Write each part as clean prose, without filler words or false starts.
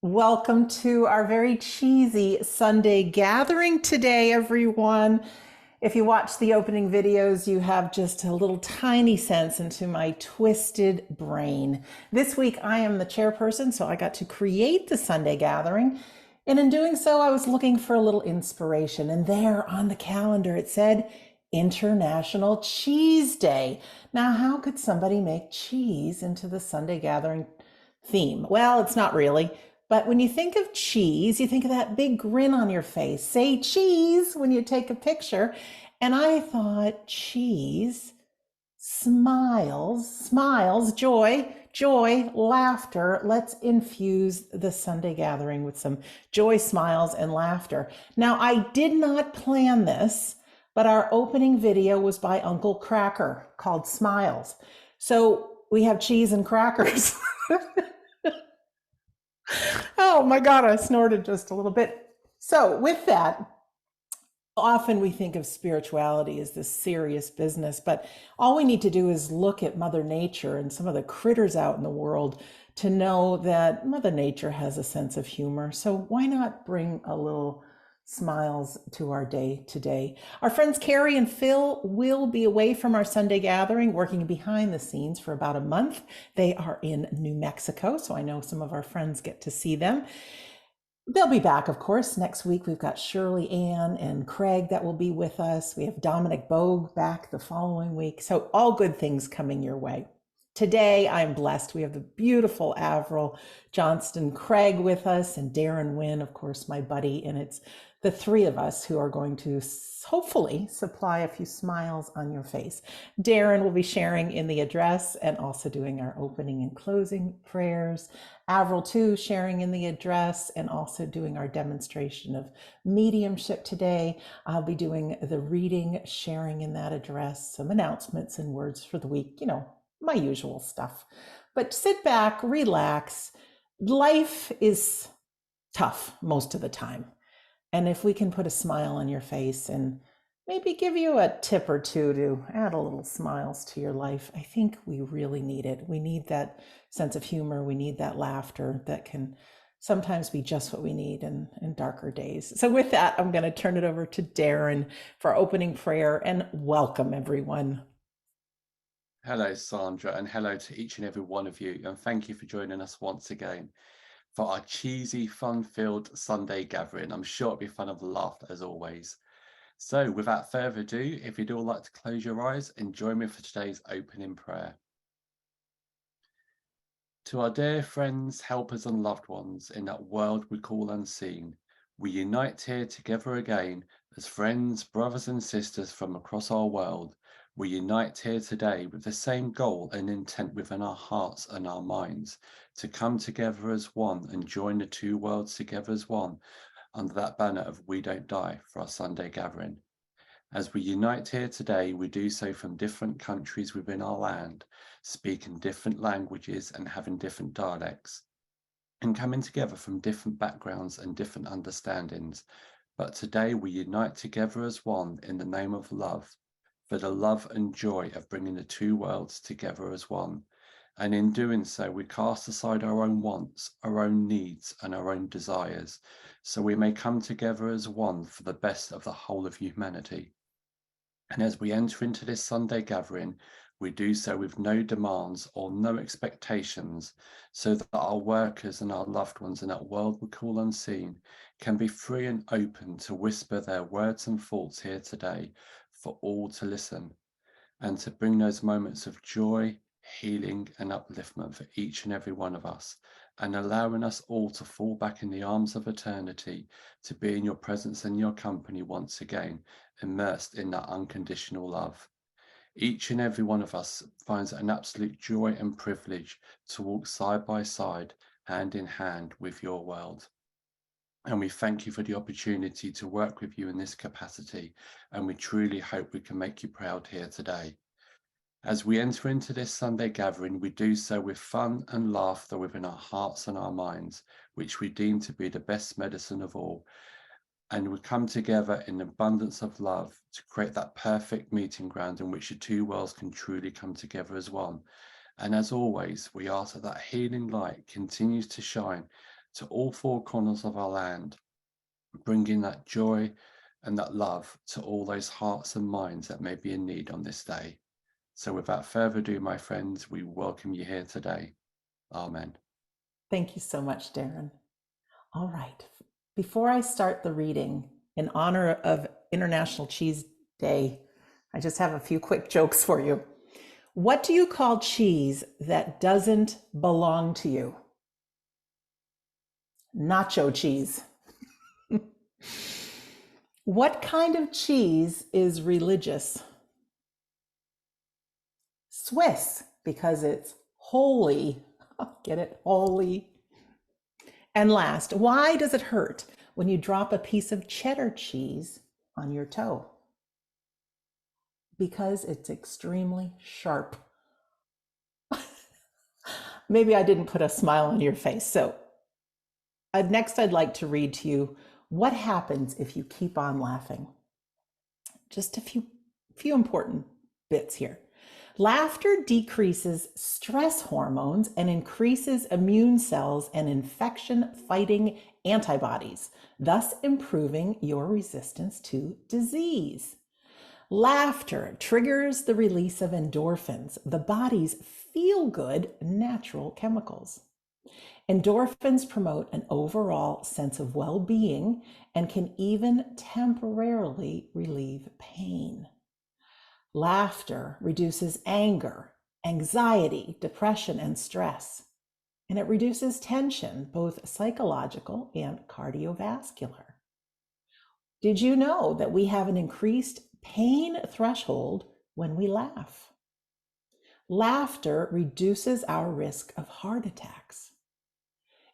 Welcome to our very cheesy Sunday gathering today, everyone. If you watch the opening videos, you have just a little tiny sense into my twisted brain. This week, I am the chairperson, so I got to create the Sunday gathering. And in doing so, I was looking for a little inspiration. And there on the calendar, it said International Cheese Day. Now, how could somebody make cheese into the Sunday gathering theme? Well, it's not really. But when you think of cheese, you think of that big grin on your face. Say cheese when you take a picture. And I thought cheese, smiles, joy, laughter. Let's infuse the Sunday gathering with some joy, smiles, and laughter. Now, I did not plan this, but our opening video was by Uncle Cracker called Smiles. So we have cheese and crackers. Oh my God, I snorted just a little bit. So, with that, often we think of spirituality as this serious business, but all we need to do is look at Mother Nature and some of the critters out in the world to know that Mother Nature has a sense of humor. So, why not bring a little smiles to our day today? Our friends Carrie and Phil will be away from our Sunday gathering, working behind the scenes for about a month. They are in New Mexico, so I know some of our friends get to see them. They'll be back, of course. Next week, we've got Shirley Ann and Craig that will be with us. We have Dominic Bogue back the following week. So, all good things coming your way. Today, I'm blessed. We have the beautiful Avril Johnston Craig with us and Darren Wynn, of course, my buddy. And it's the three of us who are going to hopefully supply a few smiles on your face. Darren will be sharing in the address and also doing our opening and closing prayers. Avril, too, sharing in the address and also doing our demonstration of mediumship today. I'll be doing the reading, sharing in that address, some announcements and words for the week, my usual stuff. But sit back, relax. Life is tough most of the time. And if we can put a smile on your face and maybe give you a tip or two to add a little smiles to your life, I think we really need it. We need that sense of humor. We need that laughter that can sometimes be just what we need in darker days. So with that, I'm going to turn it over to Darren for opening prayer and welcome everyone. Hello, Sandra, and hello to each and every one of you. And thank you for joining us once again for our cheesy, fun-filled Sunday gathering. I'm sure it'll be fun of laughter as always. So without further ado, if you'd all like to close your eyes and join me for today's opening prayer. To our dear friends, helpers and loved ones in that world we call unseen, we unite here together again as friends, brothers and sisters from across our world. We unite here today with the same goal and intent within our hearts and our minds, to come together as one and join the two worlds together as one under that banner of We Don't Die for our Sunday gathering. As we unite here today, we do so from different countries within our land, speaking different languages and having different dialects, and coming together from different backgrounds and different understandings. But today we unite together as one in the name of love, for the love and joy of bringing the two worlds together as one. And in doing so, we cast aside our own wants, our own needs, and our own desires, so we may come together as one for the best of the whole of humanity. And as we enter into this Sunday gathering, we do so with no demands or no expectations, so that our workers and our loved ones in that world we call unseen can be free and open to whisper their words and thoughts here today for all to listen, and to bring those moments of joy, healing and upliftment for each and every one of us, and allowing us all to fall back in the arms of eternity, to be in your presence and your company once again, immersed in that unconditional love. Each and every one of us finds an absolute joy and privilege to walk side by side, hand in hand with your world. And we thank you for the opportunity to work with you in this capacity, and we truly hope we can make you proud here today. As we enter into this Sunday gathering, we do so with fun and laughter within our hearts and our minds, which we deem to be the best medicine of all. And we come together in abundance of love to create that perfect meeting ground in which the two worlds can truly come together as one. And as always, we ask that that healing light continues to shine to all four corners of our land, bringing that joy and that love to all those hearts and minds that may be in need on this day. So without further ado, my friends, we welcome you here today. Amen. Thank you so much, Darren. All right. Before I start the reading, in honor of International Cheese Day, I just have a few quick jokes for you. What do you call cheese that doesn't belong to you? Nacho cheese. What kind of cheese is religious? Swiss, because it's holy. Get it? Holy. And last, why does it hurt when you drop a piece of cheddar cheese on your toe? Because it's extremely sharp. Maybe I didn't put a smile on your face. So next I'd like to read to you what happens if you keep on laughing. Just a few important bits here. Laughter decreases stress hormones and increases immune cells and infection-fighting antibodies, thus improving your resistance to disease. Laughter triggers the release of endorphins, the body's feel-good natural chemicals. Endorphins promote an overall sense of well-being and can even temporarily relieve pain. Laughter reduces anger, anxiety, depression, and stress, and it reduces tension, both psychological and cardiovascular. Did you know that we have an increased pain threshold when we laugh? Laughter reduces our risk of heart attacks.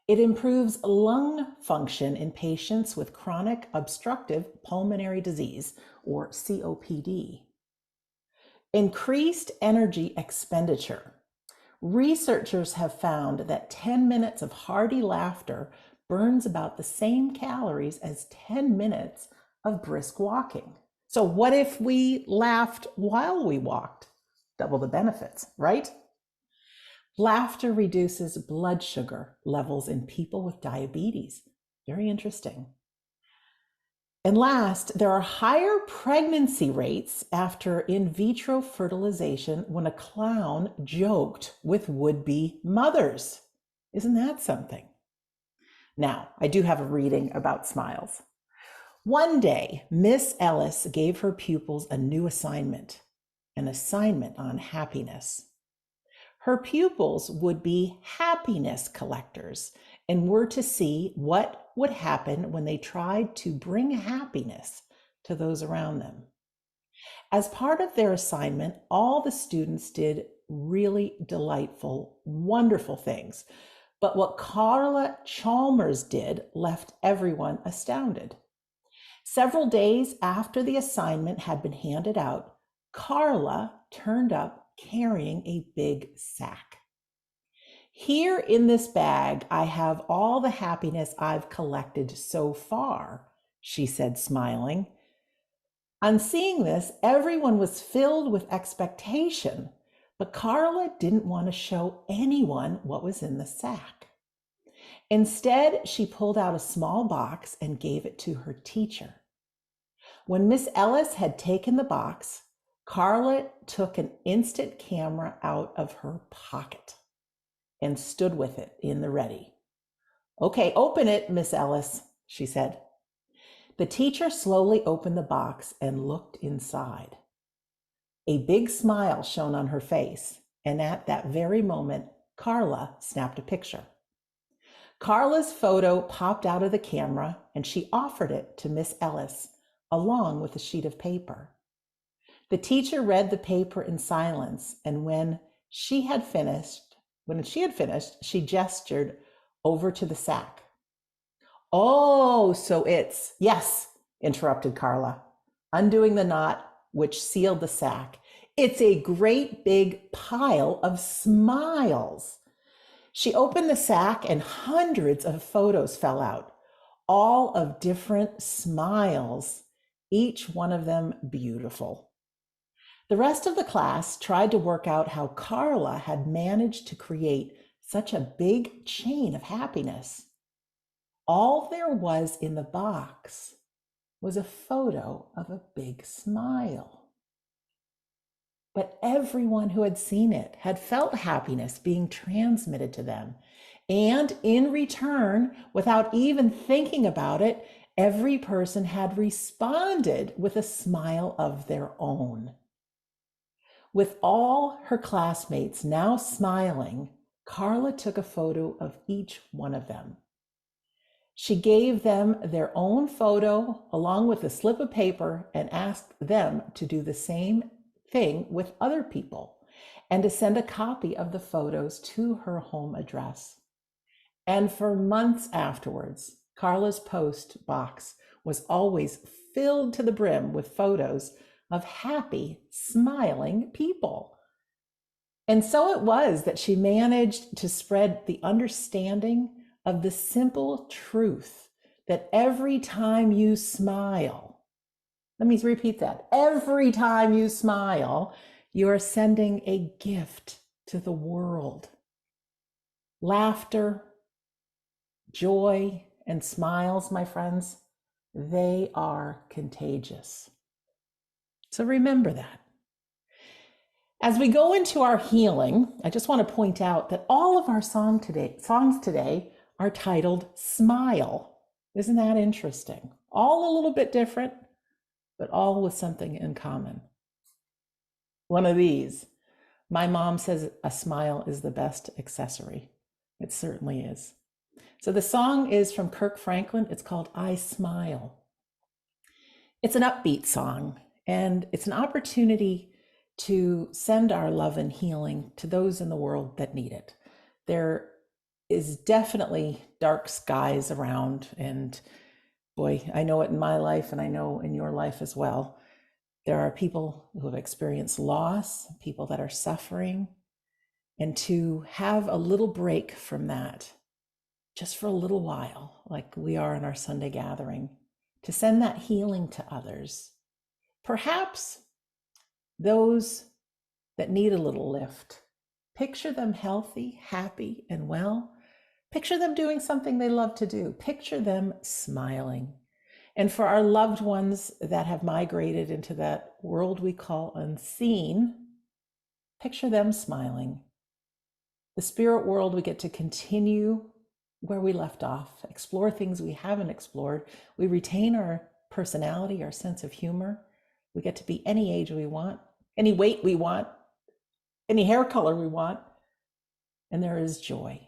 It improves lung function in patients with chronic obstructive pulmonary disease, or COPD. Increased energy expenditure. Researchers have found that 10 minutes of hearty laughter burns about the same calories as 10 minutes of brisk walking. So what if we laughed while we walked? Double the benefits, right? Laughter reduces blood sugar levels in people with diabetes. Very interesting. And last, there are higher pregnancy rates after in vitro fertilization when a clown joked with would-be mothers. Isn't that something? Now, I do have a reading about smiles. One day, Miss Ellis gave her pupils a new assignment, an assignment on happiness. Her pupils would be happiness collectors and were to see what would happen when they tried to bring happiness to those around them. As part of their assignment, all the students did really delightful, wonderful things. But what Carla Chalmers did left everyone astounded. Several days after the assignment had been handed out, Carla turned up carrying a big sack. Here in this bag, I have all the happiness I've collected so far, she said, smiling. On seeing this, everyone was filled with expectation, but Carla didn't want to show anyone what was in the sack. Instead, she pulled out a small box and gave it to her teacher. When Miss Ellis had taken the box, Carla took an instant camera out of her pocket and stood with it in the ready. Okay, open it, Miss Ellis, she said. The teacher slowly opened the box and looked inside. A big smile shone on her face, and at that very moment, Carla snapped a picture. Carla's photo popped out of the camera, and she offered it to Miss Ellis, along with a sheet of paper. The teacher read the paper in silence, and when she had finished, she gestured over to the sack. Oh, so it's, yes, interrupted Carla, undoing the knot which sealed the sack. It's a great big pile of smiles. She opened the sack and hundreds of photos fell out, all of different smiles, each one of them beautiful. The rest of the class tried to work out how Carla had managed to create such a big chain of happiness. All there was in the box was a photo of a big smile. But everyone who had seen it had felt happiness being transmitted to them. And in return, without even thinking about it, every person had responded with a smile of their own. With all her classmates now smiling, Carla took a photo of each one of them. She gave them their own photo along with a slip of paper and asked them to do the same thing with other people and to send a copy of the photos to her home address. And for months afterwards, Carla's post box was always filled to the brim with photos of happy, smiling people. And so it was that she managed to spread the understanding of the simple truth that every time you smile, let me repeat that, every time you smile, you are sending a gift to the world. Laughter, joy, and smiles, my friends, they are contagious. So remember that. As we go into our healing, I just want to point out that all of our songs today are titled Smile. Isn't that interesting? All a little bit different, but all with something in common. One of these, my mom says a smile is the best accessory. It certainly is. So the song is from Kirk Franklin. It's called I Smile. It's an upbeat song, and it's an opportunity to send our love and healing to those in the world that need it. There is definitely dark skies around, and boy, I know it in my life and I know in your life as well. There are people who have experienced loss, people that are suffering, and to have a little break from that, just for a little while, like we are in our Sunday gathering, to send that healing to others. Perhaps those that need a little lift. Picture them healthy, happy, and well. Picture them doing something they love to do. Picture them smiling. And for our loved ones that have migrated into that world we call unseen, picture them smiling. The spirit world, we get to continue where we left off, explore things we haven't explored. We retain our personality, our sense of humor. We get to be any age we want, any weight we want, any hair color we want, and there is joy.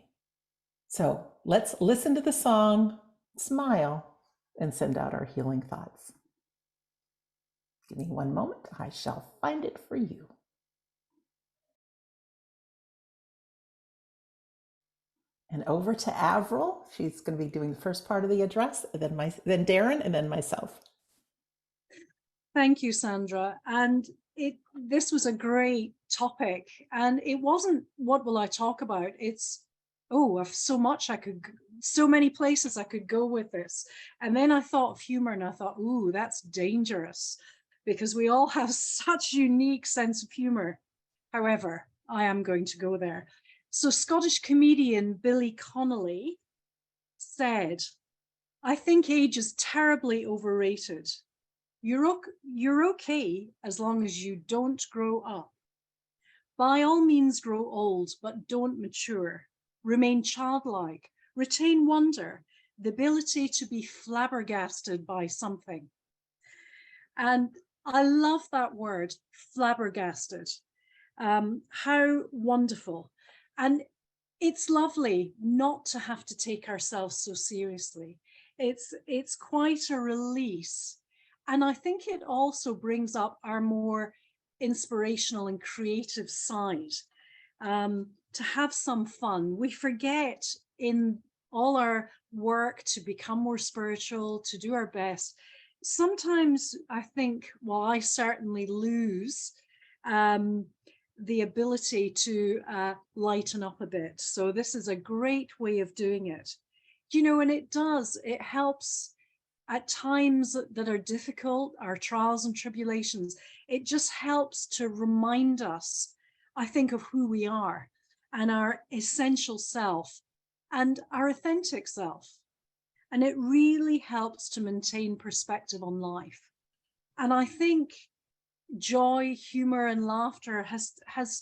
So let's listen to the song, smile, and send out our healing thoughts. Give me one moment. I shall find it for you. And over to Avril. She's going to be doing the first part of the address, then Darren, and then myself. Thank you, Sandra. And this was a great topic. And it wasn't, what will I talk about? It's, I've so many places I could go with this. And then I thought of humor and I thought, that's dangerous because we all have such unique sense of humor. However, I am going to go there. So Scottish comedian Billy Connolly said, I think age is terribly overrated. You're okay as long as you don't grow up. By all means grow old, but don't mature. Remain childlike, retain wonder, the ability to be flabbergasted by something. And I love that word, flabbergasted. How wonderful. And it's lovely not to have to take ourselves so seriously. It's quite a release. And I think it also brings up our more inspirational and creative side, to have some fun. We forget in all our work to become more spiritual, to do our best. Sometimes I think, well, I certainly lose the ability to lighten up a bit. So this is a great way of doing it. And it helps at times that are difficult, our trials and tribulations. It just helps to remind us, I think, of who we are and our essential self and our authentic self. And it really helps to maintain perspective on life. And I think joy, humor, and laughter has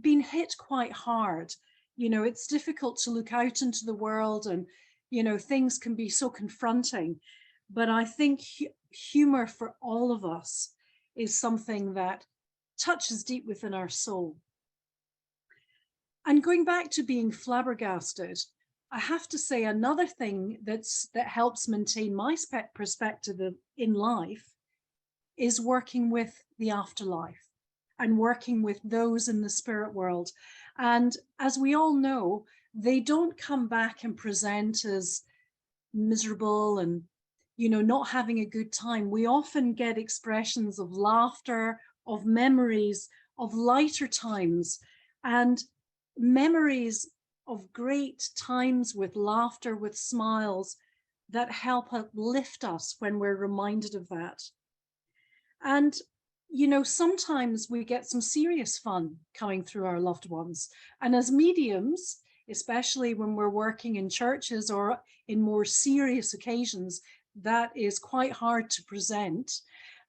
been hit quite hard. You know, it's difficult to look out into the world, and you know, things can be so confronting. But I think humor for all of us is something that touches deep within our soul. And going back to being flabbergasted, I have to say another thing that helps maintain my perspective in life is working with the afterlife and working with those in the spirit world. And as we all know, they don't come back and present as miserable and, you know, not having a good time. We often get expressions of laughter, of memories, of lighter times, and memories of great times with laughter, with smiles that help uplift us when we're reminded of that. And, you know, sometimes we get some serious fun coming through our loved ones. And as mediums, especially when we're working in churches or in more serious occasions, that is quite hard to present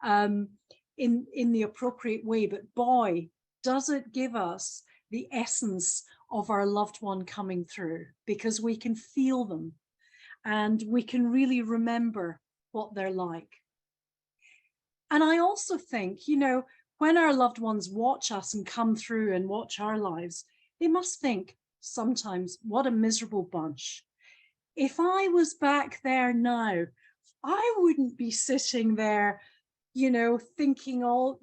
in the appropriate way. But boy, does it give us the essence of our loved one coming through, because we can feel them and we can really remember what they're like. And I also think, you know, when our loved ones watch us and come through and watch our lives, they must think sometimes, what a miserable bunch. If I was back there now, I wouldn't be sitting there, you know, thinking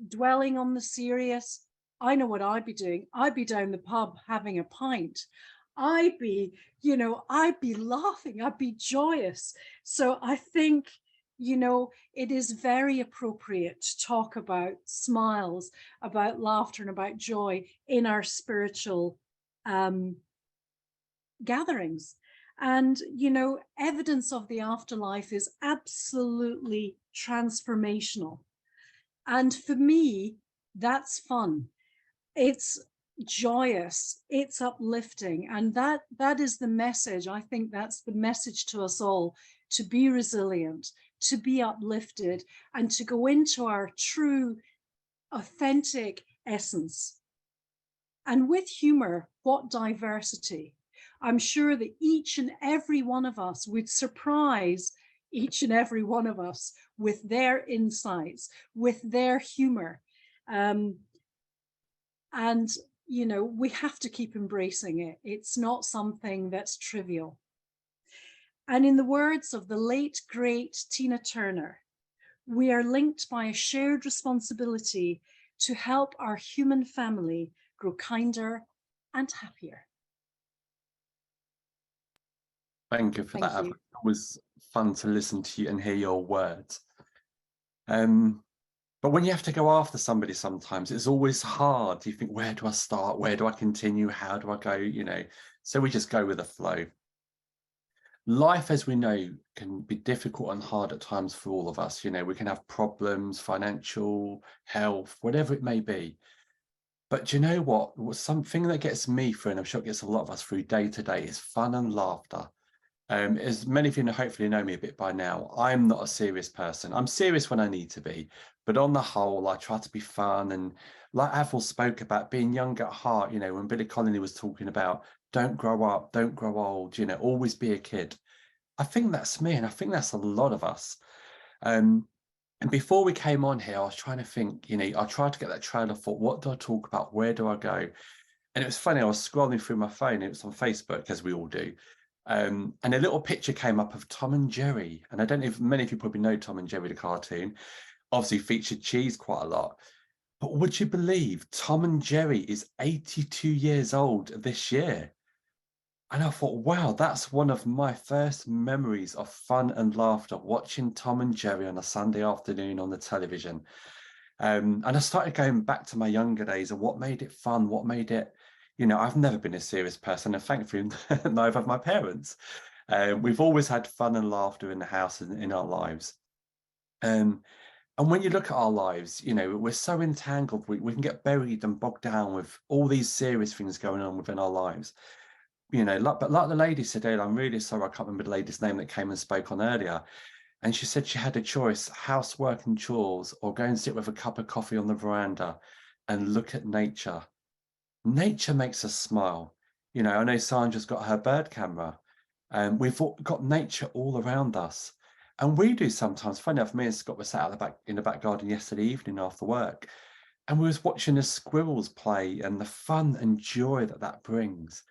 dwelling on the serious. I know what I'd be doing. I'd be down the pub having a pint. I'd be, you know, I'd be laughing. I'd be joyous. So I think, you know, it is very appropriate to talk about smiles, about laughter, and about joy in our spiritual gatherings. And, you know, evidence of the afterlife is absolutely transformational. And for me, that's fun. It's joyous, it's uplifting. And that is the message. I think that's the message to us all, to be resilient, to be uplifted, and to go into our true, authentic essence. And with humor, what diversity. I'm sure that each and every one of us would surprise each and every one of us with their insights, with their humor. And, you know, we have to keep embracing it. It's not something that's trivial. And in the words of the late, great Tina Turner, we are linked by a shared responsibility to help our human family grow kinder and happier. Thank you for Thank that. you. It was fun to listen to you and hear your words. But when you have to go after somebody, sometimes it's always hard. You think, where do I start? Where do I continue? How do I go? You know, so we just go with the flow. Life, as we know, can be difficult and hard at times for all of us. You know, we can have problems, financial, health, whatever it may be. But do you know what? Something that gets me through, and I'm sure it gets a lot of us through day to day, is fun and laughter. As many of you hopefully know me a bit by now, I'm not a serious person. I'm serious when I need to be, but on the whole, I try to be fun. And like Avril spoke about, being young at heart, you know, when Billy Connolly was talking about don't grow up, don't grow old, you know, always be a kid. I think that's me, and I think that's a lot of us. And before we came on here, I was trying to think, you know, I tried to get that trail of thought, what do I talk about? Where do I go? And it was funny, I was scrolling through my phone, it was on Facebook, as we all do. And a little picture came up of Tom and Jerry. And I don't know if many of you probably know Tom and Jerry, the cartoon, obviously featured cheese quite a lot. But would you believe Tom and Jerry is 82 years old this year? And I thought, wow, that's one of my first memories of fun and laughter, watching Tom and Jerry on a Sunday afternoon on the television. And I started going back to my younger days and what made it fun, what made it, you know, I've never been a serious person, and thankfully neither have my parents. We've always had fun and laughter in the house and in our lives. And when you look at our lives, you know, we're so entangled, we can get buried and bogged down with all these serious things going on within our lives. you know, but like the lady said earlier, I'm really sorry, I can't remember the lady's name that came and spoke on earlier. And she said she had a choice, housework and chores, or go and sit with a cup of coffee on the veranda and look at nature. Nature makes us smile. You know, I know Sandra's got her bird camera, and we've got nature all around us. And we do sometimes. Funny enough, me and Scott were sat out in the back garden yesterday evening after work, and we was watching the squirrels play and the fun and joy that that brings.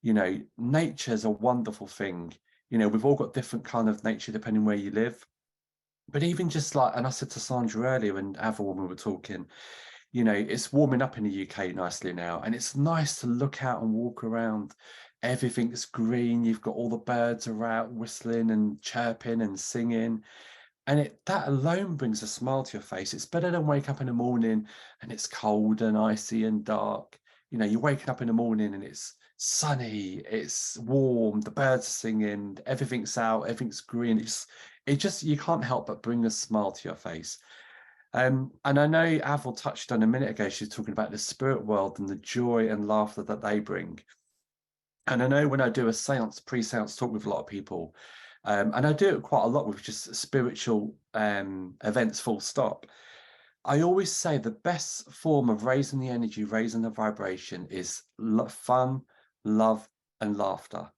You know, nature's a wonderful thing. You know, we've all got different kind of nature depending where you live. But even just like, and I said to Sandra earlier and Avril when we were talking, you know, it's warming up in the UK nicely now, and it's nice to look out and walk around. Everything's green. You've got all the birds around whistling and chirping and singing. And that alone brings a smile to your face. It's better than wake up in the morning and it's cold and icy and dark. You know, you're waking up in the morning and it's sunny, it's warm, the birds are singing, everything's out, everything's green. It just, you can't help but bring a smile to your face. And I know Avril touched on a minute ago, she's talking about the spirit world and the joy and laughter that they bring. And I know when I do a seance, pre-seance talk with a lot of people, and I do it quite a lot with just spiritual events, full stop. I always say the best form of raising the energy, raising the vibration is fun, love, and laughter.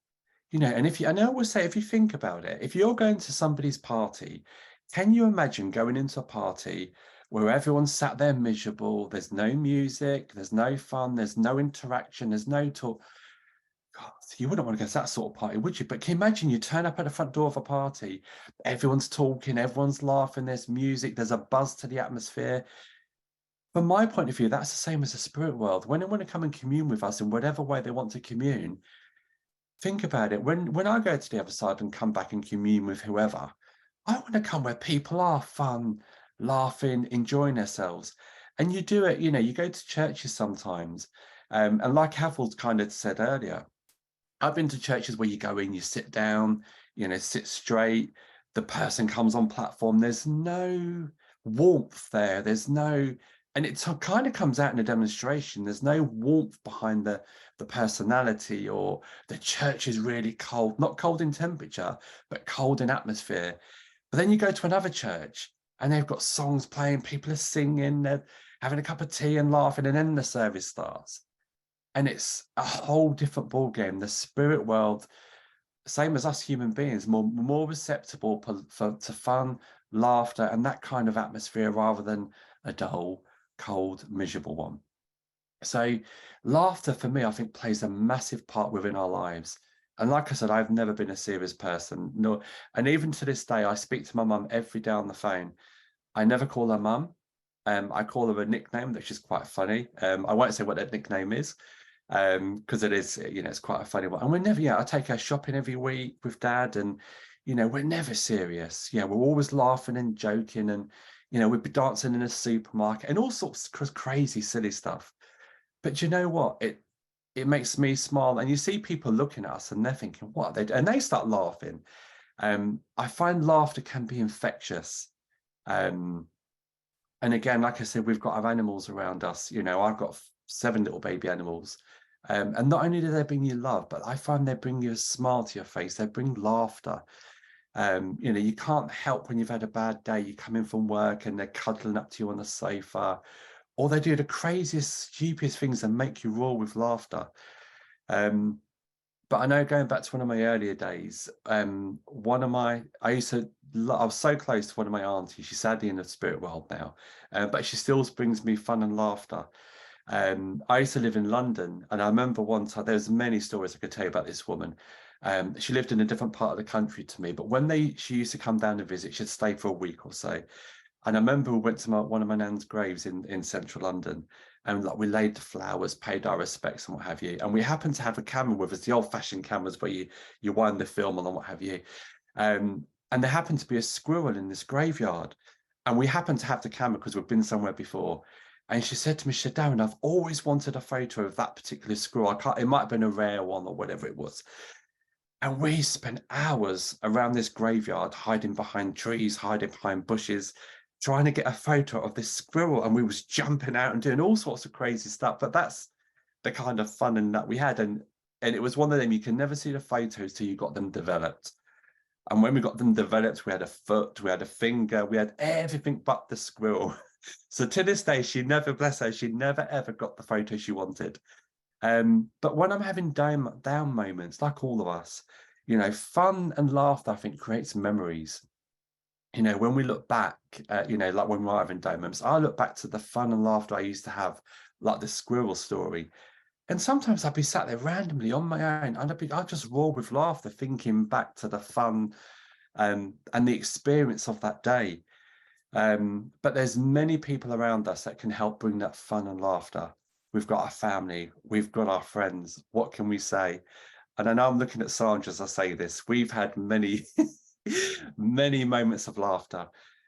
You know, and and I always say, if you think about it, if you're going to somebody's party, can you imagine going into a party where everyone's sat there miserable, there's no music, there's no fun, there's no interaction, there's no talk? God, you wouldn't want to go to that sort of party, would you? But can you imagine you turn up at the front door of a party, everyone's talking, everyone's laughing, there's music, there's a buzz to the atmosphere. From my point of view, that's the same as the spirit world. When they want to come and commune with us in whatever way they want to commune, think about it. When I go to the other side and come back and commune with whoever, I want to come where people are fun, laughing, enjoying themselves. And you do it, you know, you go to churches sometimes. And like Havel's kind of said earlier, I've been to churches where you go in, you sit down, you know, sit straight. The person comes on platform. There's no warmth there. There's no, and it kind of comes out in a demonstration. There's no warmth behind the personality, or the church is really cold, not cold in temperature, but cold in atmosphere. But then you go to another church and they've got songs playing, people are singing, they're having a cup of tea and laughing, and then the service starts. And it's a whole different ball game. The spirit world, same as us human beings, more receptible to fun, laughter, and that kind of atmosphere rather than a dull, cold, miserable one. So laughter for me, I think, plays a massive part within our lives. And like I said, I've never been a serious person. No, and even to this day, I speak to my mum every day on the phone. I never call her mum. I call her a nickname that's just quite funny. I won't say what that nickname is, because it is, you know, it's quite a funny one. And we're never, yeah, I take her shopping every week with Dad, and you know, we're never serious. Yeah, we're always laughing and joking, and you know, we'd be dancing in a supermarket and all sorts of crazy, silly stuff. But you know what? It makes me smile, and you see people looking at us and they're thinking, what are they do? And they start laughing. I find laughter can be infectious. Um, and again, like I said, we've got our animals around us. You know, I've got 7 little baby animals. And not only do they bring you love, but I find they bring you a smile to your face. They bring laughter. You know, you can't help when you've had a bad day. You come in from work and they're cuddling up to you on the sofa, or they do the craziest, stupidest things and make you roar with laughter. But I know, going back to one of my earlier days, I was so close to one of my aunties. She's sadly in the spirit world now, but she still brings me fun and laughter. I used to live in London, and I remember one time, there's many stories I could tell you about this woman. She lived in a different part of the country to me, but when she used to come down to visit, she'd stay for a week or so. And I remember we went to one of my nan's graves in central London, and like we laid the flowers, paid our respects and what have you. And we happened to have a camera with us, the old-fashioned cameras where you wind the film on and what have you. And there happened to be a squirrel in this graveyard. And we happened to have the camera because we've been somewhere before. And she said to me, she said, Darren, I've always wanted a photo of that particular squirrel. It might have been a rare one or whatever it was. And we spent hours around this graveyard, hiding behind trees, hiding behind bushes, trying to get a photo of this squirrel. And we was jumping out and doing all sorts of crazy stuff. But that's the kind of fun and that we had. And And it was one of them, you can never see the photos till you got them developed. And when we got them developed, we had a foot, we had a finger, we had everything but the squirrel. So to this day, she never, bless her, she never ever got the photo she wanted. But when I'm having down moments, like all of us, you know, fun and laughter, I think, creates memories. You know, when we look back, you know, like when we're having down moments, I look back to the fun and laughter I used to have, like the squirrel story. And sometimes I'd be sat there randomly on my own, and I'd just roar with laughter, thinking back to the fun and the experience of that day. But there's many people around us that can help bring that fun and laughter. We've got our family, we've got our friends. What can we say? And I know I'm looking at Sandra as I say this. We've had many, many moments of laughter.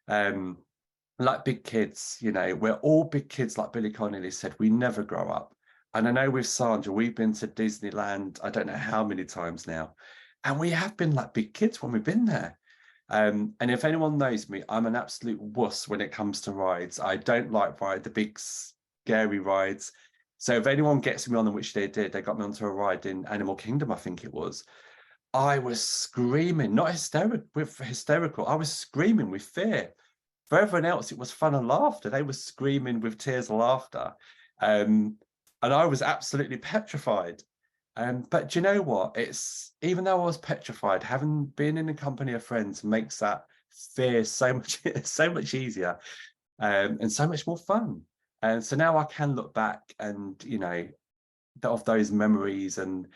Like big kids, you know, we're all big kids, like Billy Connolly said, we never grow up. And I know with Sandra, we've been to Disneyland, I don't know how many times now. And we have been like big kids when we've been there. And if anyone knows me, I'm an absolute wuss when it comes to rides. I don't like the big scary rides. So if anyone gets me on them, which they did, they got me onto a ride in Animal Kingdom, I think it was. I was screaming, not hysterical. I was screaming with fear. For everyone else, it was fun and laughter. They were screaming with tears of laughter. And I was absolutely petrified. But do you know what? It's, even though I was petrified, having been in the company of friends makes that fear so much so much easier, and so much more fun. And so now I can look back and, you know, of those memories and,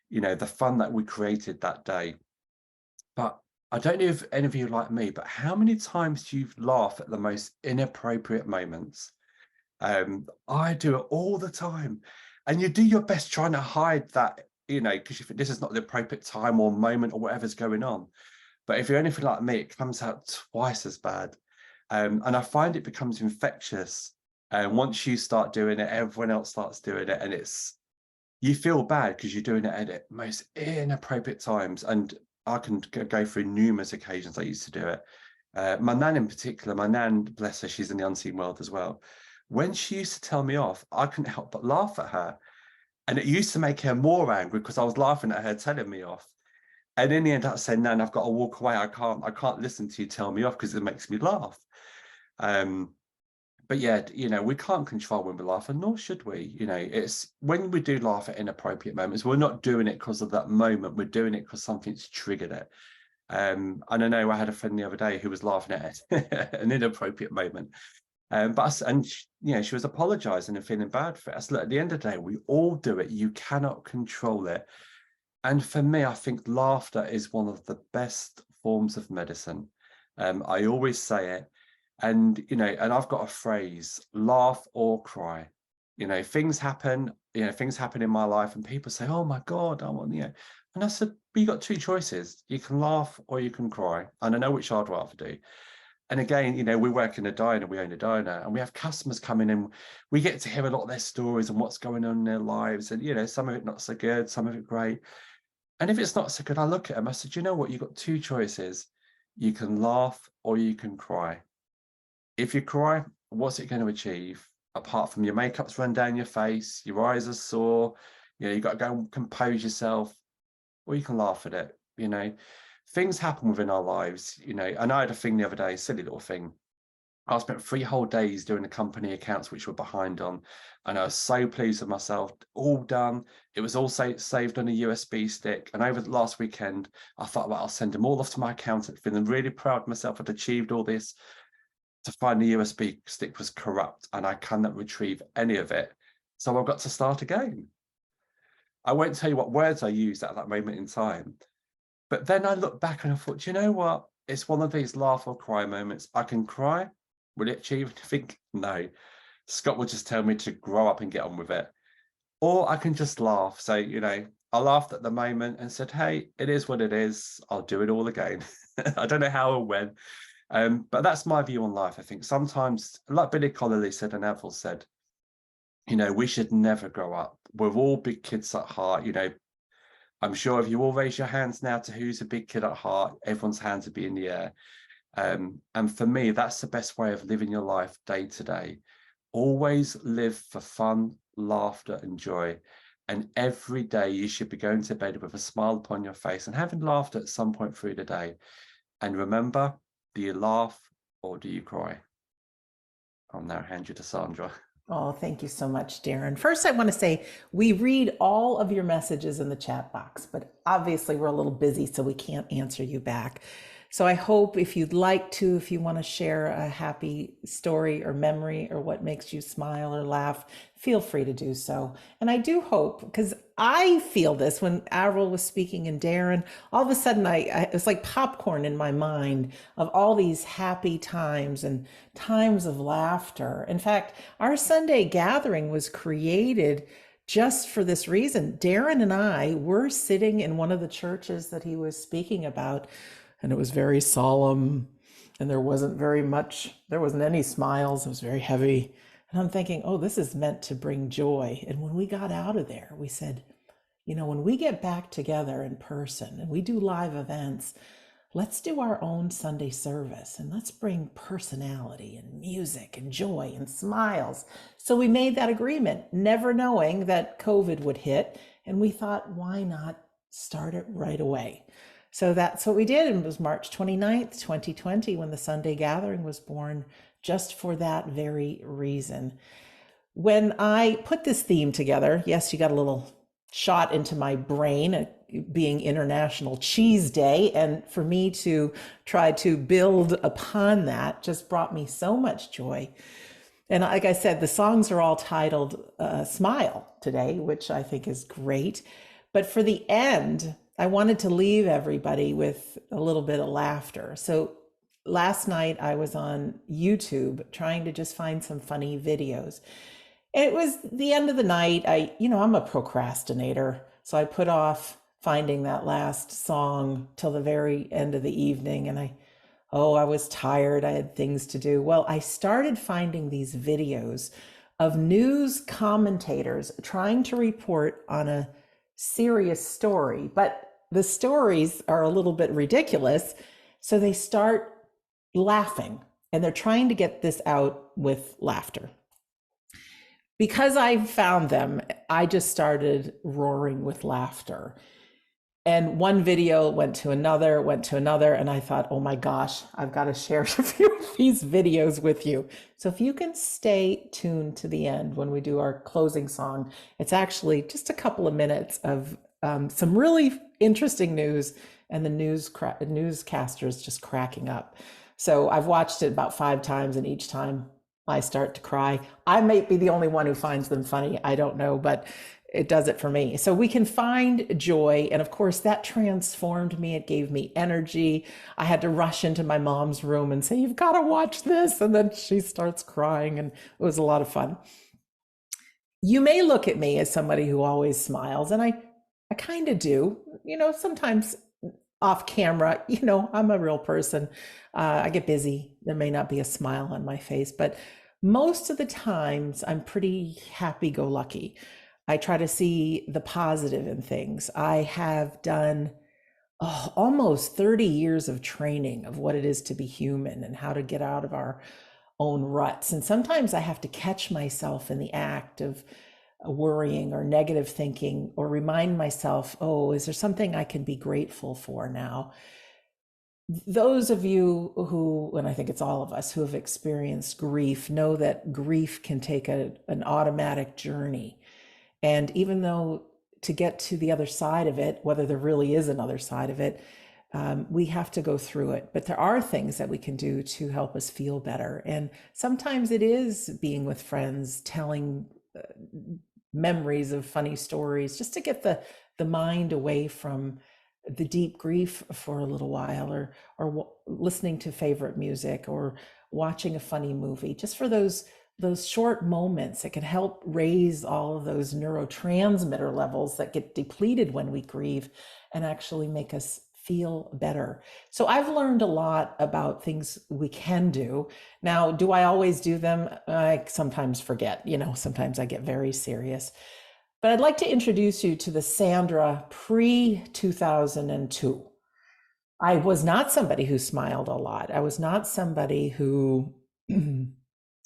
you know, the fun that we created that day. But I don't know if any of you are like me, but how many times do you laugh at the most inappropriate moments? I do it all the time. And you do your best trying to hide that, you know, because you think this is not the appropriate time or moment or whatever's going on. But if you're anything like me, it comes out twice as bad. And I find it becomes infectious. And once you start doing it, everyone else starts doing it. And you feel bad because you're doing it at the most inappropriate times. And I can go through numerous occasions I used to do it. My nan in particular, my nan, bless her, she's in the unseen world as well. When she used to tell me off, I couldn't help but laugh at her. And it used to make her more angry because I was laughing at her telling me off. And in the end, I said, Nan, I've got to walk away. I can't listen to you tell me off because it makes me laugh. But yeah, you know, we can't control when we laugh, and nor should we. You know, it's when we do laugh at inappropriate moments, we're not doing it because of that moment. We're doing it because something's triggered it. And I know I had a friend the other day who was laughing at an inappropriate moment. You know, she was apologizing and feeling bad for it. I said, look, at the end of the day, we all do it. You cannot control it. And for me, I think laughter is one of the best forms of medicine. I always say it. And, you know, and I've got a phrase, laugh or cry. You know, things happen in my life and people say, oh my God, I want, you know. And I said, well, you got two choices. You can laugh or you can cry. And I know which I'd rather do. And again, you know, we work in a diner, we own a diner, and we have customers coming in. We get to hear a lot of their stories and what's going on in their lives. And, you know, some of it not so good, some of it great. And if it's not so good, I look at them, I said, you know what, you've got two choices. You can laugh or you can cry. If you cry, what's it going to achieve? Apart from your makeup's run down your face, your eyes are sore, you know, you've got to go and compose yourself, or you can laugh at it, you know. Things happen within our lives, you know. And I had a thing the other day, silly little thing. I spent 3 whole days doing the company accounts, which were behind on, and I was so pleased with myself, all done. It was all saved on a USB stick. And over the last weekend, I thought, well, I'll send them all off to my accountant, feeling really proud of myself. I'd achieved all this. To find the USB stick was corrupt and I cannot retrieve any of it. So I've got to start again. I won't tell you what words I used at that moment in time. But then I looked back and I thought, you know what? It's one of these laugh or cry moments. I can cry. Will it achieve anything? No. Scott will just tell me to grow up and get on with it. Or I can just laugh. So, you know, I laughed at the moment and said, hey, it is what it is. I'll do it all again. I don't know how or when. But that's my view on life. I think sometimes, like Billy Connolly said and Neville said, you know, we should never grow up. We're all big kids at heart. You know, I'm sure if you all raise your hands now to who's a big kid at heart, everyone's hands would be in the air. And for me, that's the best way of living your life day to day. Always live for fun, laughter, and joy. And every day you should be going to bed with a smile upon your face and having laughed at some point through the day. And remember, do you laugh or do you cry? I'll now hand you to Sandra. Oh, thank you so much, Darren. First, I want to say we read all of your messages in the chat box, but obviously we're a little busy, so we can't answer you back. So I hope if you'd like to, if you want to share a happy story or memory or what makes you smile or laugh, feel free to do so. And I do hope, because I feel this when Avril was speaking and Darren, all of a sudden it was like popcorn in my mind of all these happy times and times of laughter. In fact, our Sunday gathering was created just for this reason. Darren and I were sitting in one of the churches that he was speaking about, and it was very solemn, and there wasn't any smiles. It was very heavy. And I'm thinking, oh, this is meant to bring joy. And when we got out of there, we said, when we get back together in person and we do live events, let's do our own Sunday service and let's bring personality and music and joy and smiles. So we made that agreement, never knowing that COVID would hit. And we thought, why not start it right away? So that's what we did. And it was March 29th, 2020, when the Sunday gathering was born, just for that very reason. When I put this theme together, yes, you got a little shot into my brain, being International Cheese Day. And for me to try to build upon that just brought me so much joy. And like I said, the songs are all titled Smile today, which I think is great. But for the end, I wanted to leave everybody with a little bit of laughter. So last night I was on YouTube trying to just find some funny videos. And it was the end of the night. I'm a procrastinator. So I put off finding that last song till the very end of the evening. And I was tired. I had things to do. Well, I started finding these videos of news commentators trying to report on a serious story, but the stories are a little bit ridiculous. So they start laughing and they're trying to get this out with laughter. Because I found them, I just started roaring with laughter. And one video went to another, and I thought, oh my gosh, I've got to share a few of these videos with you. So if you can stay tuned to the end when we do our closing song, it's actually just a couple of minutes of some really interesting news and the newscasters just cracking up. So I've watched it about 5 times, and each time I start to cry. I may be the only one who finds them funny. I don't know, but it does it for me. So we can find joy. And of course, that transformed me. It gave me energy. I had to rush into my mom's room and say, you've got to watch this. And then she starts crying, and it was a lot of fun. You may look at me as somebody who always smiles, and I kind of do, sometimes off camera, I'm a real person. I get busy. There may not be a smile on my face, but most of the times I'm pretty happy-go-lucky. I try to see the positive in things. I have done almost 30 years of training of what it is to be human and how to get out of our own ruts. And sometimes I have to catch myself in the act of worrying or negative thinking, or remind myself, is there something I can be grateful for now? Those of you who, and I think it's all of us who have experienced grief, know that grief can take an automatic journey. And even though to get to the other side of it, whether there really is another side of it, we have to go through it. But there are things that we can do to help us feel better. And sometimes it is being with friends, telling memories of funny stories, just to get the mind away from the deep grief for a little while, or listening to favorite music, or watching a funny movie, just for those short moments. It can help raise all of those neurotransmitter levels that get depleted when we grieve, and actually make us feel better. So I've learned a lot about things we can do. Now, do I always do them? I sometimes forget, sometimes I get very serious. But I'd like to introduce you to the Sandra pre-2002. I was not somebody who smiled a lot. I was not somebody who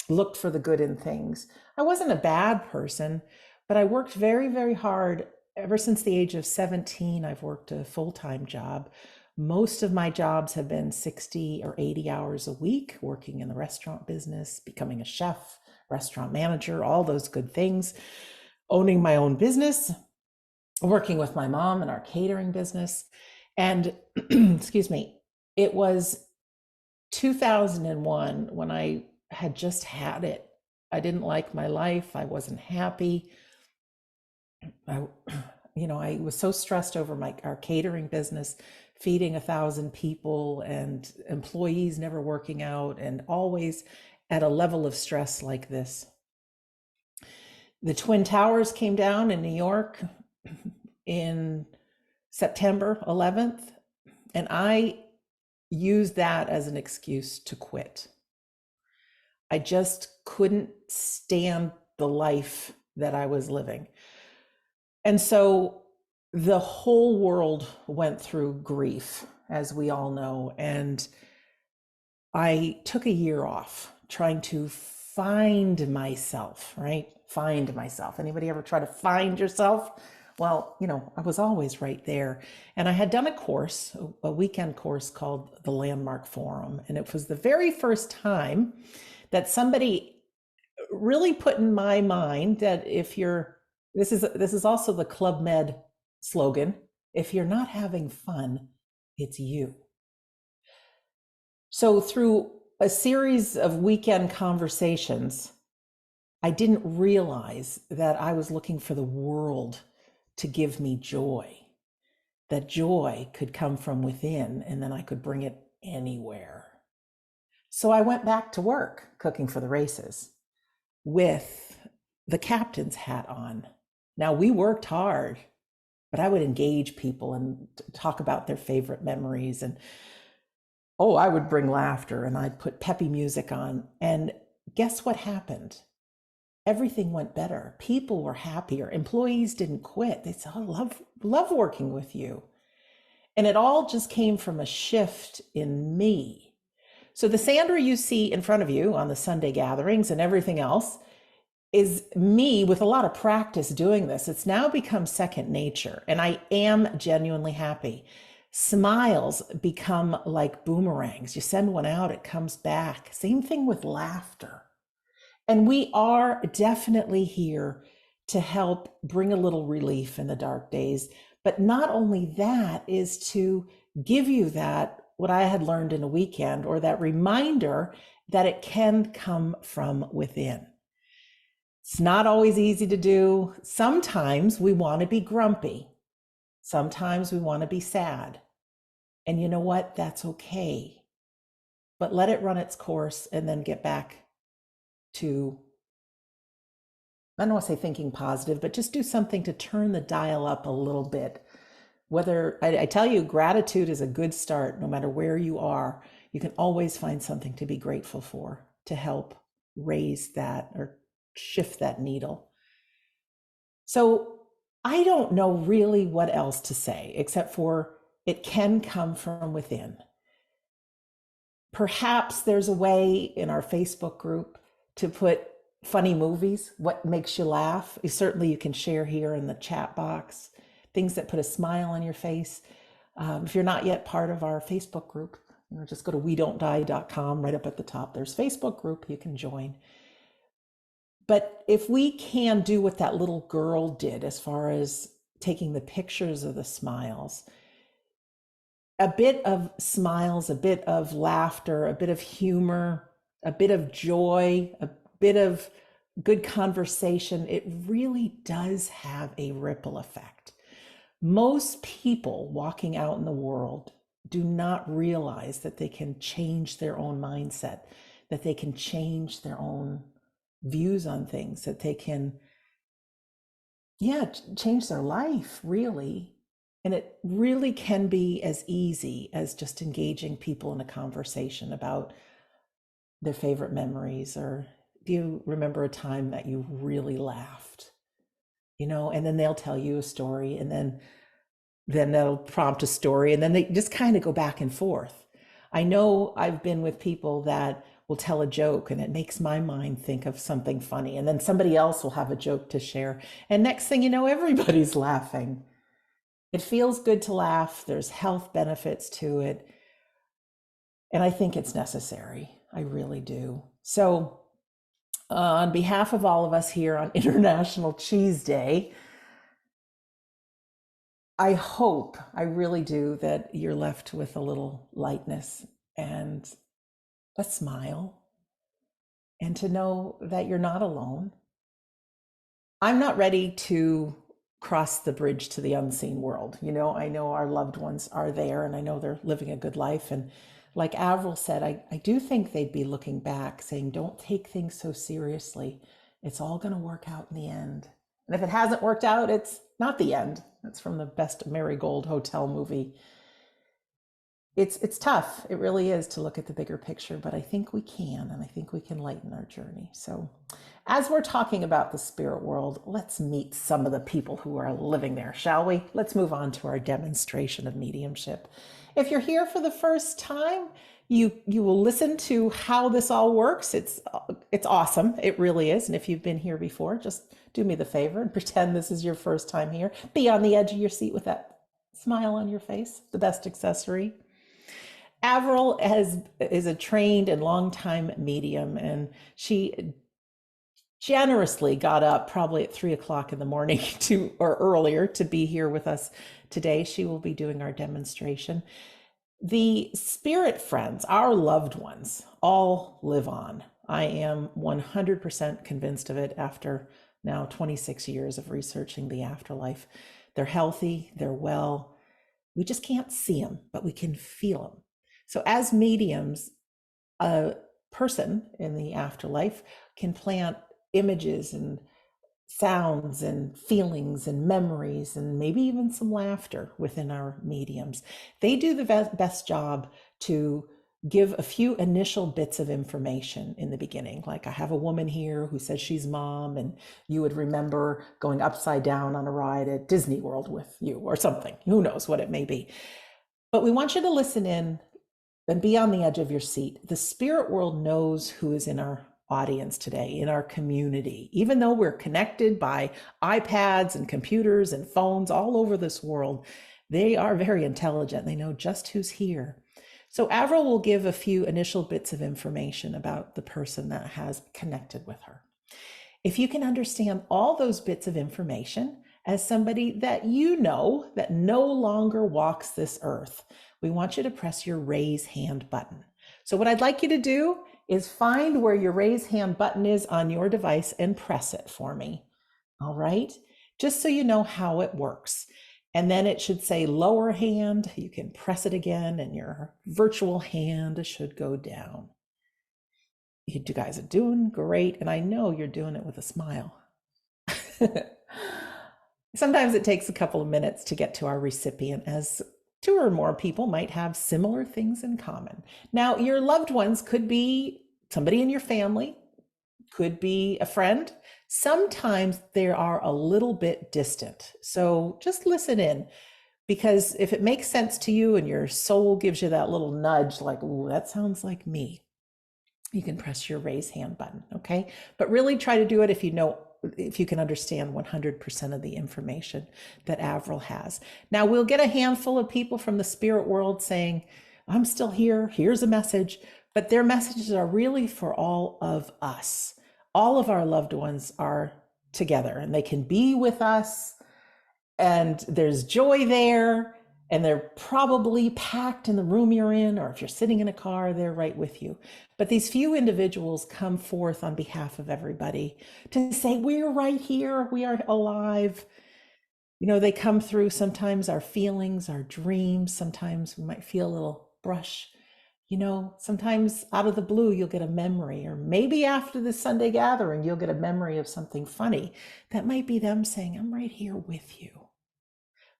looked for the good in things. I wasn't a bad person, but I worked very, very hard. Ever since the age of 17, I've worked a full-time job. Most of my jobs have been 60 or 80 hours a week, working in the restaurant business, becoming a chef, restaurant manager, all those good things, owning my own business, working with my mom in our catering business. And excuse me, it was 2001 when I had just had it. I didn't like my life. I wasn't happy. I was so stressed over our catering business, feeding 1,000 people and employees never working out, and always at a level of stress like this. The Twin Towers came down in New York in September 11th, and I used that as an excuse to quit. I just couldn't stand the life that I was living. And so the whole world went through grief, as we all know. And I took a year off trying to find myself, right? Find myself. Anybody ever try to find yourself? Well, I was always right there. And I had done a course, a weekend course called the Landmark Forum. And it was the very first time that somebody really put in my mind that this is also the Club Med slogan, if you're not having fun, it's you. So through a series of weekend conversations, I didn't realize that I was looking for the world to give me joy, that joy could come from within and then I could bring it anywhere. So I went back to work cooking for the races with the captain's hat on. Now, we worked hard, but I would engage people and talk about their favorite memories. And I would bring laughter and I'd put peppy music on. And guess what happened? Everything went better. People were happier. Employees didn't quit. They said, I love working with you. And it all just came from a shift in me. So the Sandra you see in front of you on the Sunday gatherings and everything else is me with a lot of practice doing this. It's now become second nature, and I am genuinely happy. Smiles become like boomerangs. You send one out, it comes back. Same thing with laughter. And we are definitely here to help bring a little relief in the dark days. But not only that, is to give you that, what I had learned in a weekend, or that reminder that it can come from within. It's not always easy to do. Sometimes we want to be grumpy. Sometimes we want to be sad. And you know what? That's okay. But let it run its course and then get back to, I don't want to say thinking positive, but just do something to turn the dial up a little bit. Whether, I tell you, gratitude is a good start. No matter where you are, you can always find something to be grateful for to help raise that or shift that needle. So I don't know really what else to say, except for it can come from within. Perhaps there's a way in our Facebook group to put funny movies, what makes you laugh. Certainly you can share here in the chat box, things that put a smile on your face. If you're not yet part of our Facebook group, just go to wedon'tdie.com. Right up at the top, there's Facebook group, you can join. But if we can do what that little girl did, as far as taking the pictures of the smiles, a bit of smiles, a bit of laughter, a bit of humor, a bit of joy, a bit of good conversation, it really does have a ripple effect. Most people walking out in the world do not realize that they can change their own mindset, that they can change their own views on things, that they can, change their life, really. And it really can be as easy as just engaging people in a conversation about their favorite memories, or do you remember a time that you really laughed? And then they'll tell you a story, and then that'll prompt a story, and then they just kind of go back and forth. I know I've been with people that will tell a joke and it makes my mind think of something funny. And then somebody else will have a joke to share. And next thing you know, everybody's laughing. It feels good to laugh. There's health benefits to it. And I think it's necessary. I really do. So, on behalf of all of us here on International Cheese Day, I hope, I really do, that you're left with a little lightness and a smile, and to know that you're not alone. I'm not ready to cross the bridge to the unseen world. I know our loved ones are there, and I know they're living a good life. And like Avril said, I do think they'd be looking back saying, don't take things so seriously. It's all going to work out in the end. And if it hasn't worked out, it's not the end. That's from the Best Marigold Hotel movie. It's tough. It really is, to look at the bigger picture, but I think we can, and I think we can lighten our journey. So as we're talking about the spirit world, let's meet some of the people who are living there, shall we? Let's move on to our demonstration of mediumship. If you're here for the first time, you will listen to how this all works. It's awesome. It really is. And if you've been here before, just do me the favor and pretend this is your first time here. Be on the edge of your seat with that smile on your face, the best accessory. Avril is a trained and longtime medium, and she generously got up probably at 3 o'clock in the morning or earlier to be here with us today. She will be doing our demonstration. The spirit friends, our loved ones, all live on. I am 100% convinced of it after now 26 years of researching the afterlife. They're healthy, they're well. We just can't see them, but we can feel them. So as mediums, a person in the afterlife can plant images and sounds and feelings and memories and maybe even some laughter within our mediums. They do the best job to give a few initial bits of information in the beginning. Like, I have a woman here who says she's mom, and you would remember going upside down on a ride at Disney World with you or something. Who knows what it may be. But we want you to listen in and be on the edge of your seat. The spirit world knows who is in our audience today, in our community. Even though we're connected by iPads and computers and phones all over this world, they are very intelligent. They know just who's here. So Avril will give a few initial bits of information about the person that has connected with her. If you can understand all those bits of information as somebody that you know that no longer walks this earth, we want you to press your raise hand button. So what I'd like you to do is find where your raise hand button is on your device and press it for me. All right, just so you know how it works. And then it should say lower hand. You can press it again and your virtual hand should go down. You guys are doing great. And I know you're doing it with a smile. Sometimes it takes a couple of minutes to get to our recipient, as 2 or more people might have similar things in common. Now, your loved ones could be somebody in your family, could be a friend. Sometimes they are a little bit distant. So just listen in, because if it makes sense to you and your soul gives you that little nudge, like, ooh, that sounds like me, you can press your raise hand button, okay? But really try to do it if you can understand 100% of the information that Avril has. Now, we'll get a handful of people from the spirit world saying, I'm still here, here's a message, but their messages are really for all of us. All of our loved ones are together and they can be with us, and there's joy there, and they're probably packed in the room you're in, or if you're sitting in a car, they're right with you. But these few individuals come forth on behalf of everybody to say, we're right here, we are alive. They come through sometimes our feelings, our dreams. Sometimes we might feel a little brush. Sometimes out of the blue, you'll get a memory, or maybe after the Sunday gathering, you'll get a memory of something funny. That might be them saying, I'm right here with you.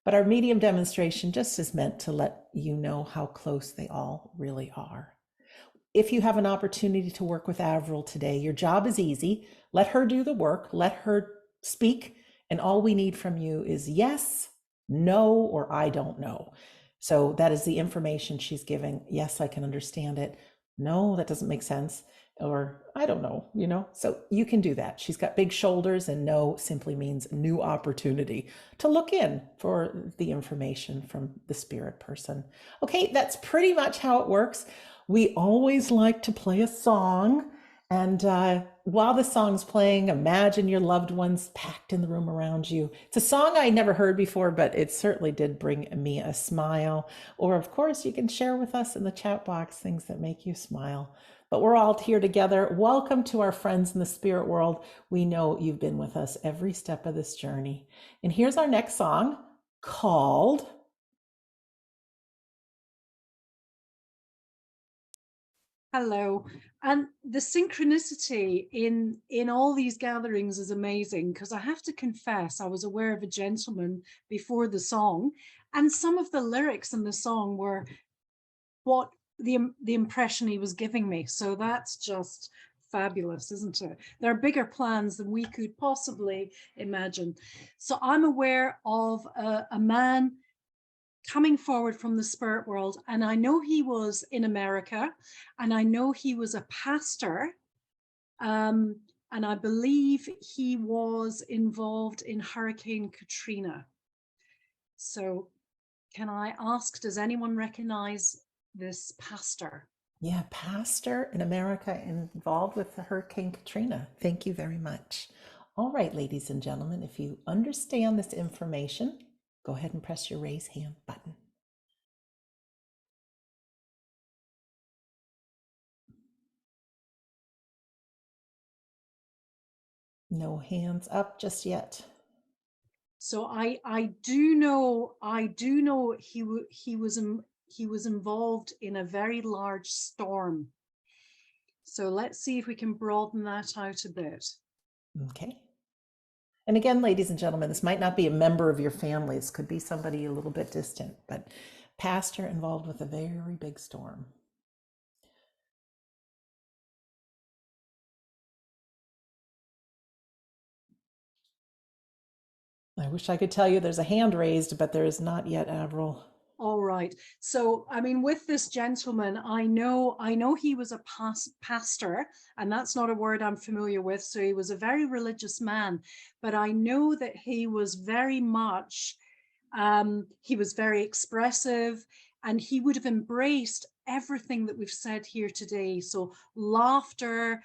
But our medium demonstration just is meant to let you know how close they all really are. If you have an opportunity to work with Avril today, your job is easy. Let her do the work, let her speak, and all we need from you is yes, no, or I don't know. So that is the information she's giving. Yes, I can understand it. No, that doesn't make sense. Or I don't know, So you can do that. She's got big shoulders, and no simply means new opportunity to look in for the information from the spirit person. Okay, that's pretty much how it works. We always like to play a song. And while the song's playing, imagine your loved ones packed in the room around you. It's a song I never heard before, but it certainly did bring me a smile. Or, of course, you can share with us in the chat box things that make you smile. But we're all here together. Welcome to our friends in the spirit world. We know you've been with us every step of this journey. And here's our next song called Hello. And the synchronicity in all these gatherings is amazing, because I have to confess I was aware of a gentleman before the song, and some of the lyrics in the song were what the impression he was giving me. So that's just fabulous, isn't it? There are bigger plans than we could possibly imagine. So I'm aware of a man coming forward from the spirit world, and I know he was in America, and I know he was a pastor, and I believe he was involved in Hurricane Katrina. So can I ask, does anyone recognize this pastor? Yeah, pastor in America involved with the Hurricane Katrina. Thank you very much. All right, ladies and gentlemen, if you understand this information, go ahead and press your raise hand button. No hands up just yet. So I do know he was involved in a very large storm. So let's see if we can broaden that out a bit. Okay. And again, ladies and gentlemen, this might not be a member of your family. This could be somebody a little bit distant, but pastor involved with a very big storm. I wish I could tell you there's a hand raised, but there is not yet, Avril. All right. So, I mean, with this gentleman, I know he was a pastor, and that's not a word I'm familiar with. So he was a very religious man, but I know that he was very much, he was very expressive, and he would have embraced everything that we've said here today. So laughter,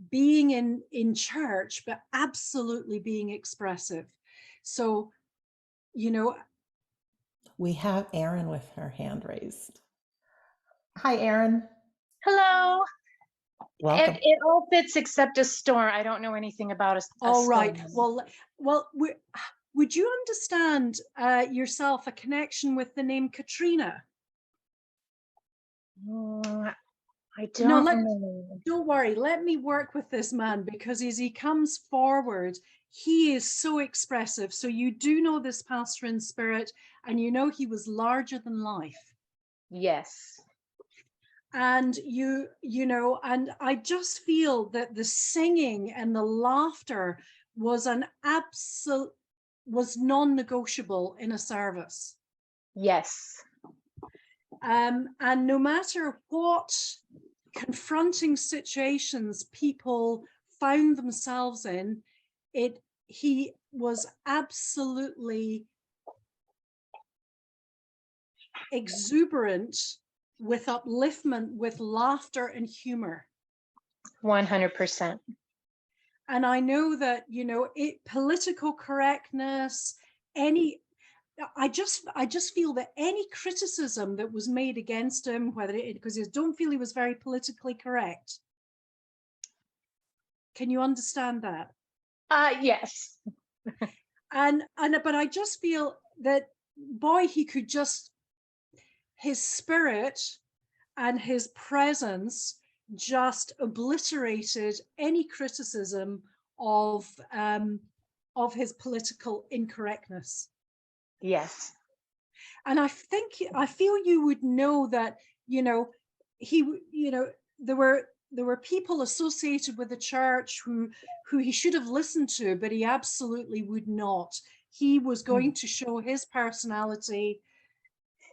being in church, but absolutely being expressive. So, we have Erin with her hand raised. Hi, Erin. Hello. Welcome. It all fits except a storm. I don't know anything about a all right. storm. Well, would you understand yourself a connection with the name Katrina? I don't know. Don't worry. Let me work with this man, because as he comes forward, he is so expressive. So you do know this pastor in spirit, and you know he was larger than life. Yes. And you know, and I just feel that the singing and the laughter was non-negotiable in a service. Yes. And no matter what confronting situations people found themselves in, he was absolutely exuberant with upliftment, with laughter and humor. 100%. And I know that, political correctness, I just feel that any criticism that was made against him, because I don't feel he was very politically correct. Can you understand that? Yes. But I just feel that, boy, his spirit and his presence just obliterated any criticism of his political incorrectness. Yes. And I feel you would know that, there were people associated with the church who he should have listened to, but he absolutely would not. He was going to show his personality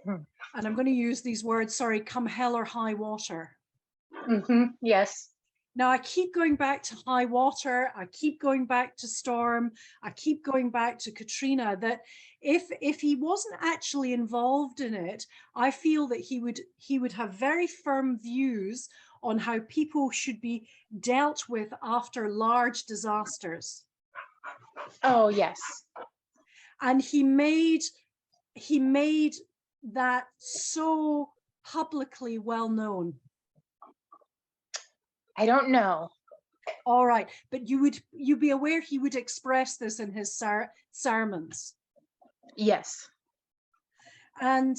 and I'm going to use these words, sorry, come hell or high water. Yes. Now I keep going back to high water. I keep going back to storm. I keep going back to Katrina, that if he wasn't actually involved in it, I feel that he would have very firm views on how people should be dealt with after large disasters. Oh, yes. And he made that so publicly well known. I don't know. All right, but you'd be aware he would express this in his sermons. Yes. And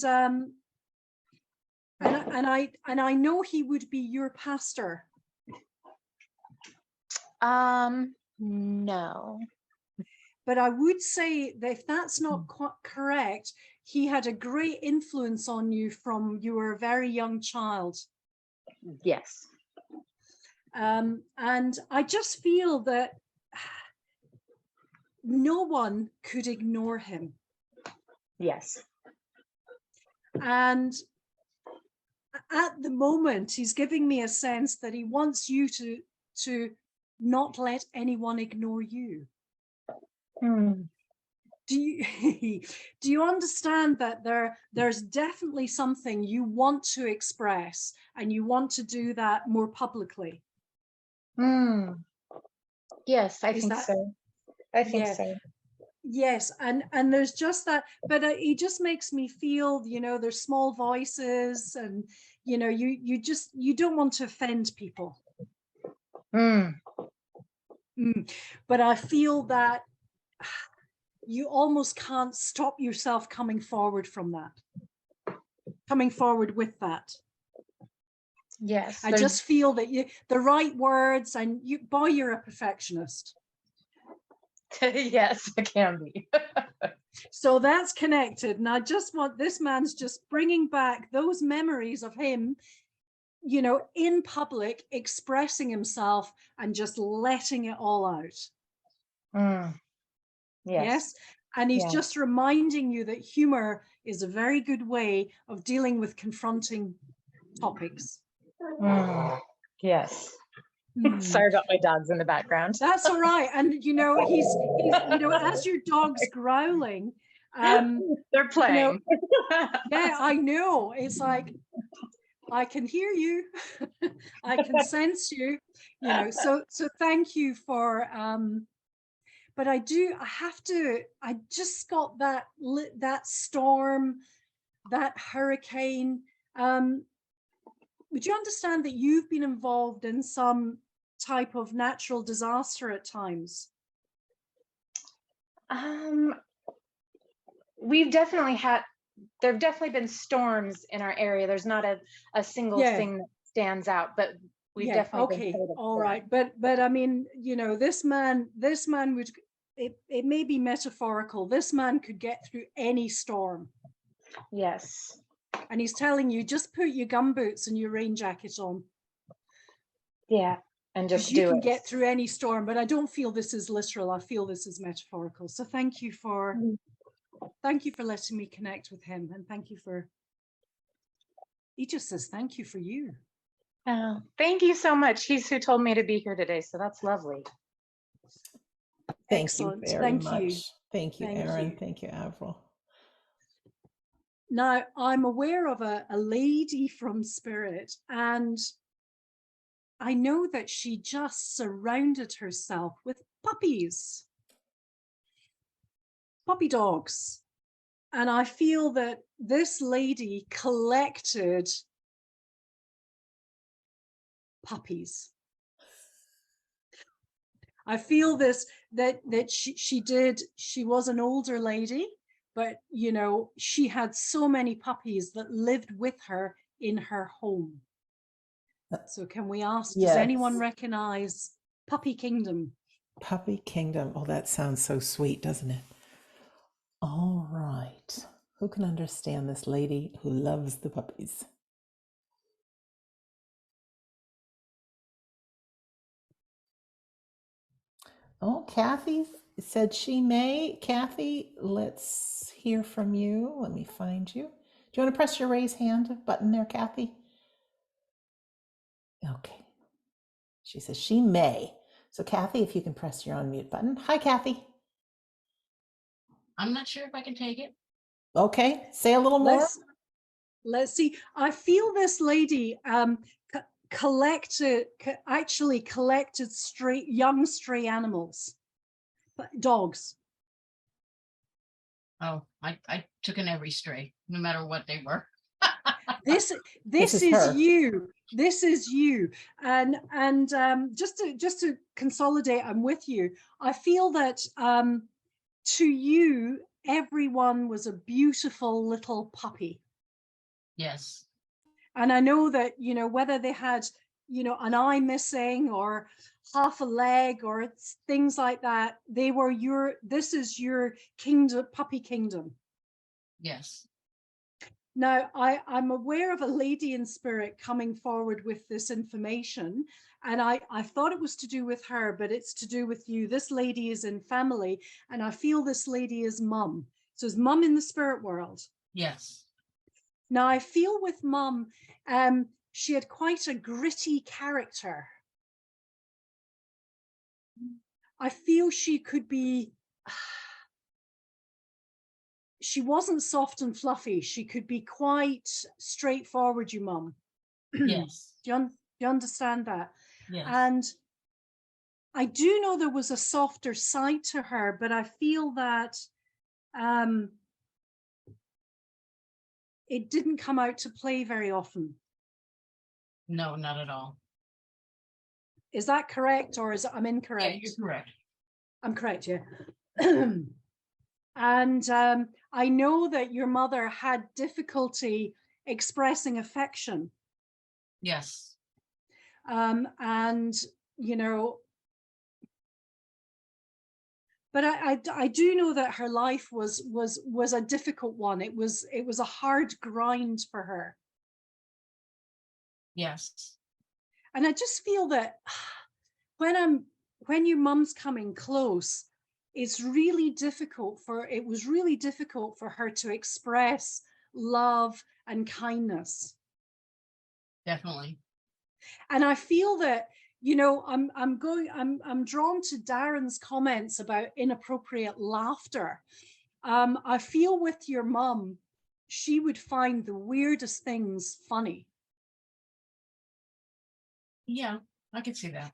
I know he would be your pastor. No. But I would say that if that's not correct, he had a great influence on you from you were a very young child. Yes. And I just feel that no one could ignore him. Yes. And at the moment, he's giving me a sense that he wants you to not let anyone ignore you. Do you understand that there's definitely something you want to express, and you want to do that more publicly? Yes, I think so. I think so. Yes, and there's just that, but it just makes me feel, there's small voices, and you don't want to offend people. But I feel that you almost can't stop yourself coming forward with that. Yes. I just feel that the right words, and you're a perfectionist. Yes, it can be. So that's connected. And I just want, this man's just bringing back those memories of him, in public, expressing himself and just letting it all out. Yes. And he's just reminding you that humor is a very good way of dealing with confronting topics. Yes. Sorry about my dogs in the background. That's all right. And he's as your dog's growling, they're playing. Yeah, I know. It's like, I can hear you. I can sense you, so thank you for but I just got that storm, that hurricane. Would you understand that you've been involved in some type of natural disaster at times? We've definitely there have definitely been storms in our area. There's not a single thing that stands out, but we've definitely been part of all right. But I mean, this man would, it may be metaphorical. This man could get through any storm. Yes. And he's telling you, just put your gumboots and your rain jacket on. Yeah. And just do it. You can get through any storm, but I don't feel this is literal. I feel this is metaphorical. So thank you for letting me connect with him. And he just says, thank you for you. Oh, thank you so much. He's who told me to be here today. So that's lovely. Thank you very much. Thank you, Erin. Thank you, Avril. Now, I'm aware of a lady from Spirit, and I know that she just surrounded herself with puppies, puppy dogs. And I feel that this lady collected puppies. I feel that she was an older lady, but she had so many puppies that lived with her in her home. So can we ask, does anyone recognize Puppy Kingdom? Puppy Kingdom. Oh, that sounds so sweet, doesn't it? All right. Who can understand this lady who loves the puppies? Oh, Kathy said she may. Kathy, let's hear from you. Let me find you. Do you want to press your raise hand button there, Kathy? Okay. She says she may. So Kathy, if you can press your unmute button. Hi, Kathy. I'm not sure if I can take it. Okay, say a little more. Let's see. I feel this lady actually collected young stray animals, dogs. Oh, I took in every stray, no matter what they were. This is you. This is you. And just to consolidate, I'm with you. I feel that to you, everyone was a beautiful little puppy. Yes. And I know that, you know, whether they had, you know, an eye missing or half a leg or things like that, they were this is your kingdom, puppy kingdom. Yes. Now, I'm aware of a lady in spirit coming forward with this information, and I thought it was to do with her, but it's to do with you. This lady is in family, and I feel this lady is mum. So is mum in the spirit world? Yes. Now, I feel with mum, she had quite a gritty character. I feel she could be, she wasn't soft and fluffy. She could be quite straightforward, you mum. Yes. Do you understand that? Yes. And I do know there was a softer side to her, but I feel that it didn't come out to play very often. No, not at all. Is that correct, or is I'm incorrect? Yeah, you're correct. I'm correct, yeah. And I know that your mother had difficulty expressing affection. Yes. And, you know, but I do know that her life was a difficult one. It was a hard grind for her. Yes. And I just feel that when your mum's coming close, it was really difficult for her to express love and kindness. Definitely. And I feel that, you know, I'm drawn to Darren's comments about inappropriate laughter. I feel with your mum, she would find the weirdest things funny. Yeah, I could see that.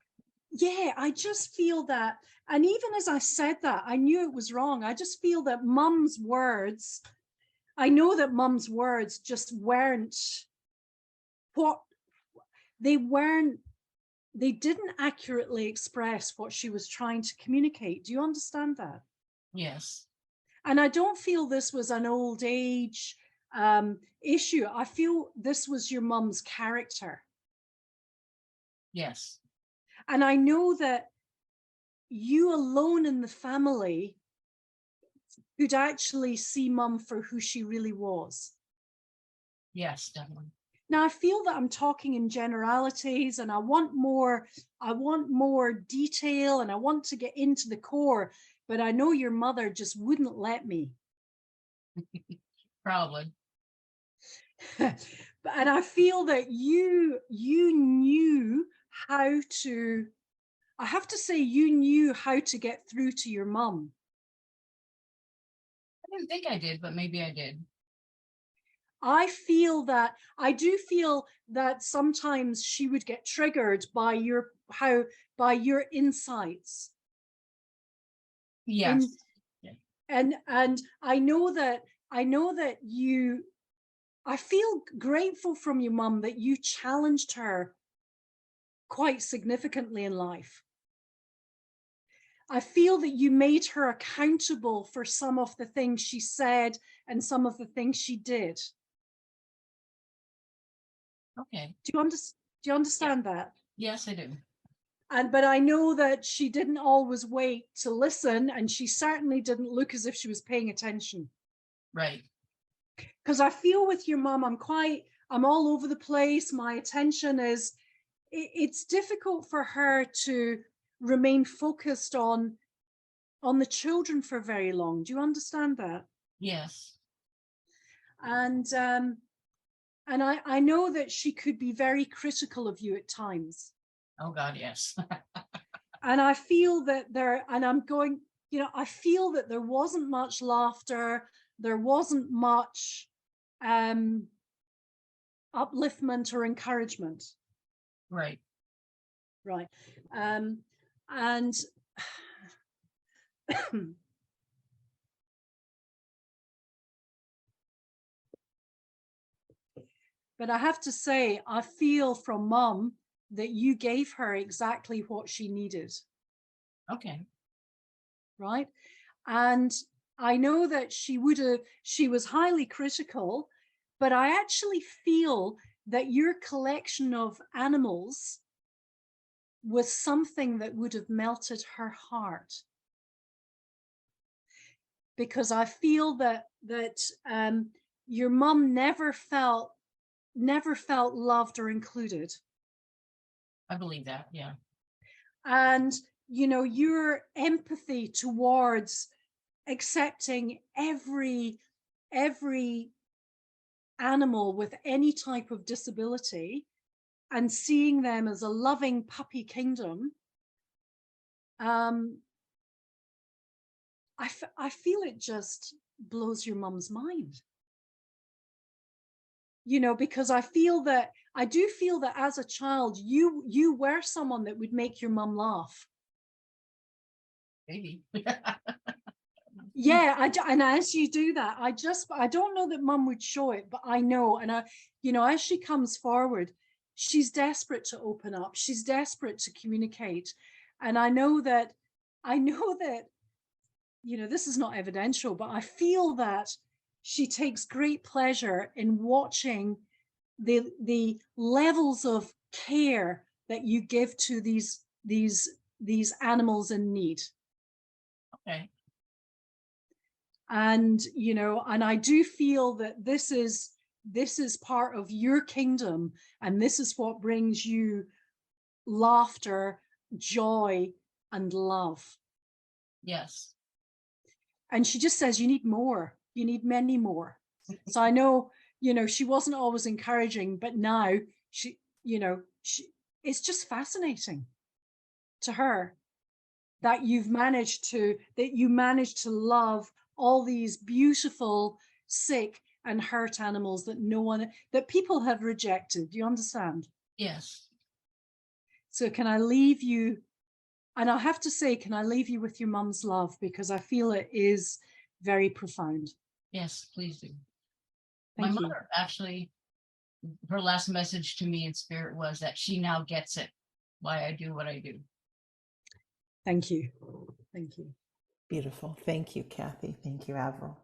Yeah, I just feel that. And even as I said that, I knew it was wrong. I just feel that mum's words, I know that mum's words just weren't what they weren't, they didn't accurately express what she was trying to communicate. Do you understand that? Yes. And I don't feel this was an old age issue. I feel this was your mum's character. Yes. And I know that you alone in the family could actually see mum for who she really was. Yes, definitely. Now I feel that I'm talking in generalities, and I want more detail, and I want to get into the core, but I know your mother just wouldn't let me. Probably. And I feel that you knew how to, I have to say, you knew how to get through to your mum. I didn't think I did, but maybe I did. I do feel that sometimes she would get triggered by your insights. Yes. And I know that I feel grateful from your mum that you challenged her quite significantly in life. I feel that you made her accountable for some of the things she said and some of the things she did. Okay. Do you understand that? Yes, I do. But I know that she didn't always wait to listen, and she certainly didn't look as if she was paying attention. Right. Because I feel with your mom, I'm all over the place. My attention is, it's difficult for her to remain focused on the children for very long. Do you understand that? Yes. And I know that she could be very critical of you at times. Oh God, yes. And I feel that I feel that there wasn't much laughter. There wasn't much upliftment or encouragement. Right. Right. And but I have to say, I feel from Mum that you gave her exactly what she needed. Okay. Right. And I know that she was highly critical, but I actually feel that your collection of animals was something that would have melted her heart. Because I feel that your mum never felt loved or included. I believe that, yeah. And your empathy towards accepting every animal with any type of disability and seeing them as a loving puppy kingdom, I feel it just blows your mum's mind. Because I do feel that as a child, you were someone that would make your mum laugh. Maybe. Yeah, and as you do that, I don't know that Mum would show it, but I know, and as she comes forward, she's desperate to open up. She's desperate to communicate, and I know that, this is not evidential, but I feel that she takes great pleasure in watching the levels of care that you give to these animals in need. Okay. And and I do feel that this is part of your kingdom, and this is what brings you laughter, joy, and love. Yes. And she just says, you need more, you need many more. So I know, she wasn't always encouraging, but now she it's just fascinating to her that you managed to love all these beautiful, sick and hurt animals that people have rejected. Do you understand? Yes. So can I leave you, and I have to say, can I leave you with your mum's love, because I feel it is very profound. Yes, please do. Thank My you. mother, actually, her last message to me in spirit was that she now gets it, why I do what I do. Thank you. Thank you. Beautiful. Thank you, Kathy. Thank you, Avril.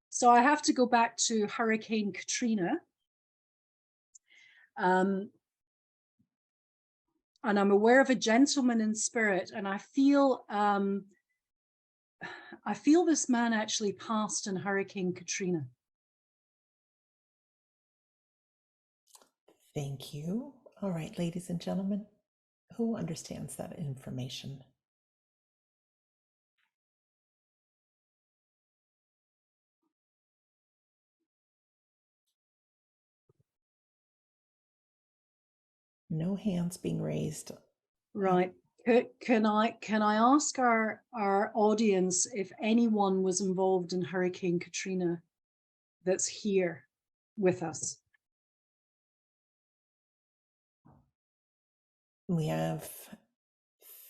So I have to go back to Hurricane Katrina. And I'm aware of a gentleman in spirit, and I feel this man actually passed in Hurricane Katrina. Thank you. All right, ladies and gentlemen, who understands that information? No hands being raised. Right. Can I ask our audience if anyone was involved in Hurricane Katrina that's here with us? We have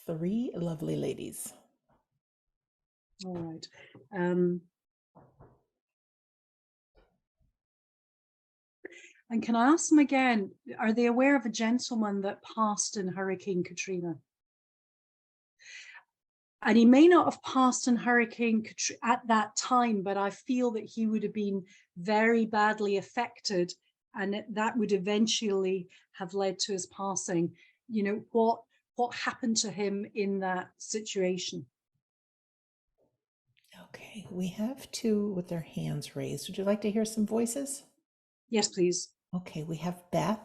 3 lovely ladies. All right. And can I ask them again, are they aware of a gentleman that passed in Hurricane Katrina? And he may not have passed in Hurricane Katrina at that time, but I feel that he would have been very badly affected, and that would eventually have led to his passing. What happened to him in that situation? Okay, we have 2 with their hands raised. Would you like to hear some voices? Yes, please. Okay, we have Beth.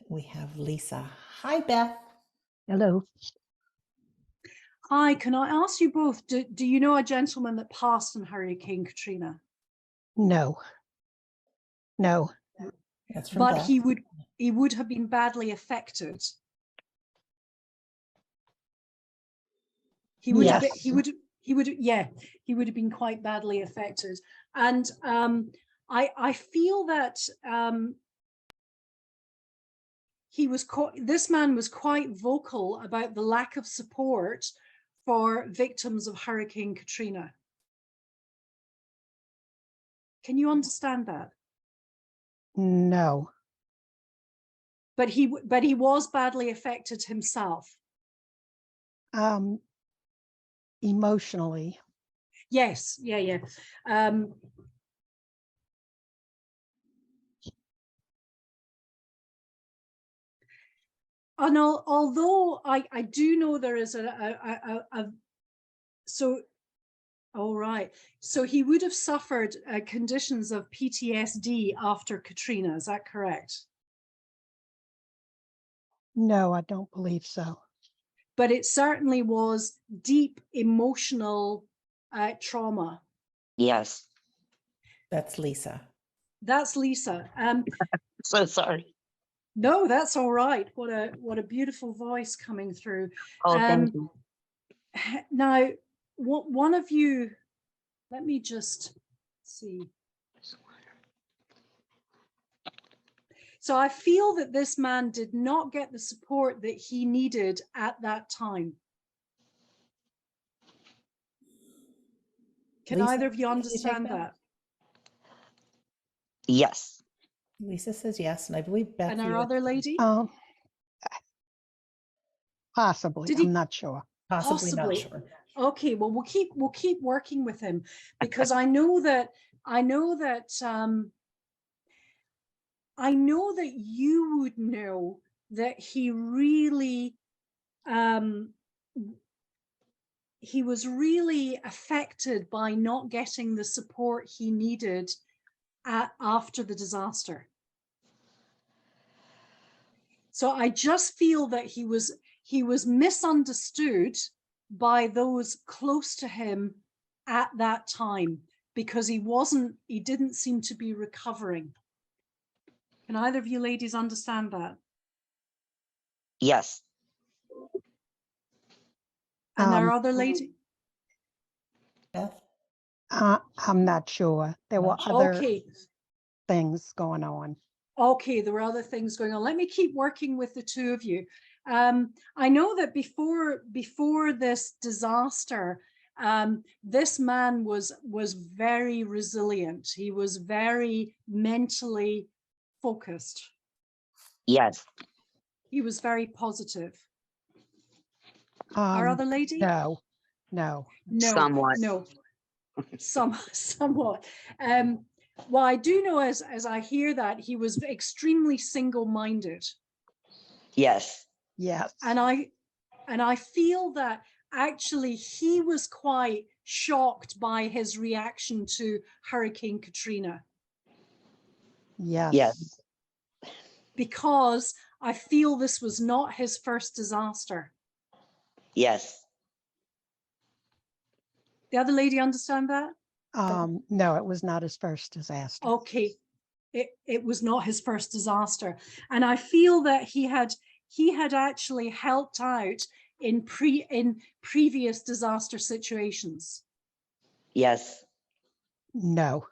we have Lisa. Hi, Beth. Hello. Hi, can I ask you both, do you know a gentleman that passed in Hurricane Katrina? No. No. That's from But Beth. he would have been badly affected. He would Yes. have been, he would have been quite badly affected. And I feel that this man was quite vocal about the lack of support for victims of Hurricane Katrina. Can you understand that? No. But he was badly affected himself. Emotionally. Yes, yeah. And although I do know there is all right. So he would have suffered conditions of PTSD after Katrina. Is that correct? No, I don't believe so. But it certainly was deep emotional trauma. Yes. That's Lisa. That's Lisa. So sorry. No, that's all right. What a beautiful voice coming through. Oh, thank you. Now, one of you, let me just see. So I feel that this man did not get the support that he needed at that time. Can Lisa, either of you can you understand take that? Yes. Lisa says yes, and I believe Beth. And our other lady? Possibly. I'm not sure. Possibly not sure. Okay, well, we'll keep working with him, because I know that you would know that he really he was really affected by not getting the support he needed after the disaster. So I just feel that he was misunderstood by those close to him at that time, because he didn't seem to be recovering. Can either of you ladies understand that? Yes. And our other lady? Beth? I'm not sure. There were other things going on. Okay, there were other things going on. Let me keep working with the two of you. I know that before this disaster, this man was very resilient. He was very mentally focused. Yes. He was very positive. Our other lady? No. Somewhat. No. Somewhat. Well, I do know as I hear that he was extremely single-minded. Yes. Yes. And I feel that actually he was quite shocked by his reaction to Hurricane Katrina. Yes. Yes. Because I feel this was not his first disaster. Yes. The other lady understand that? No, it was not his first disaster. Okay. It was not his first disaster. And I feel that he had actually helped out in previous disaster situations. Yes. No.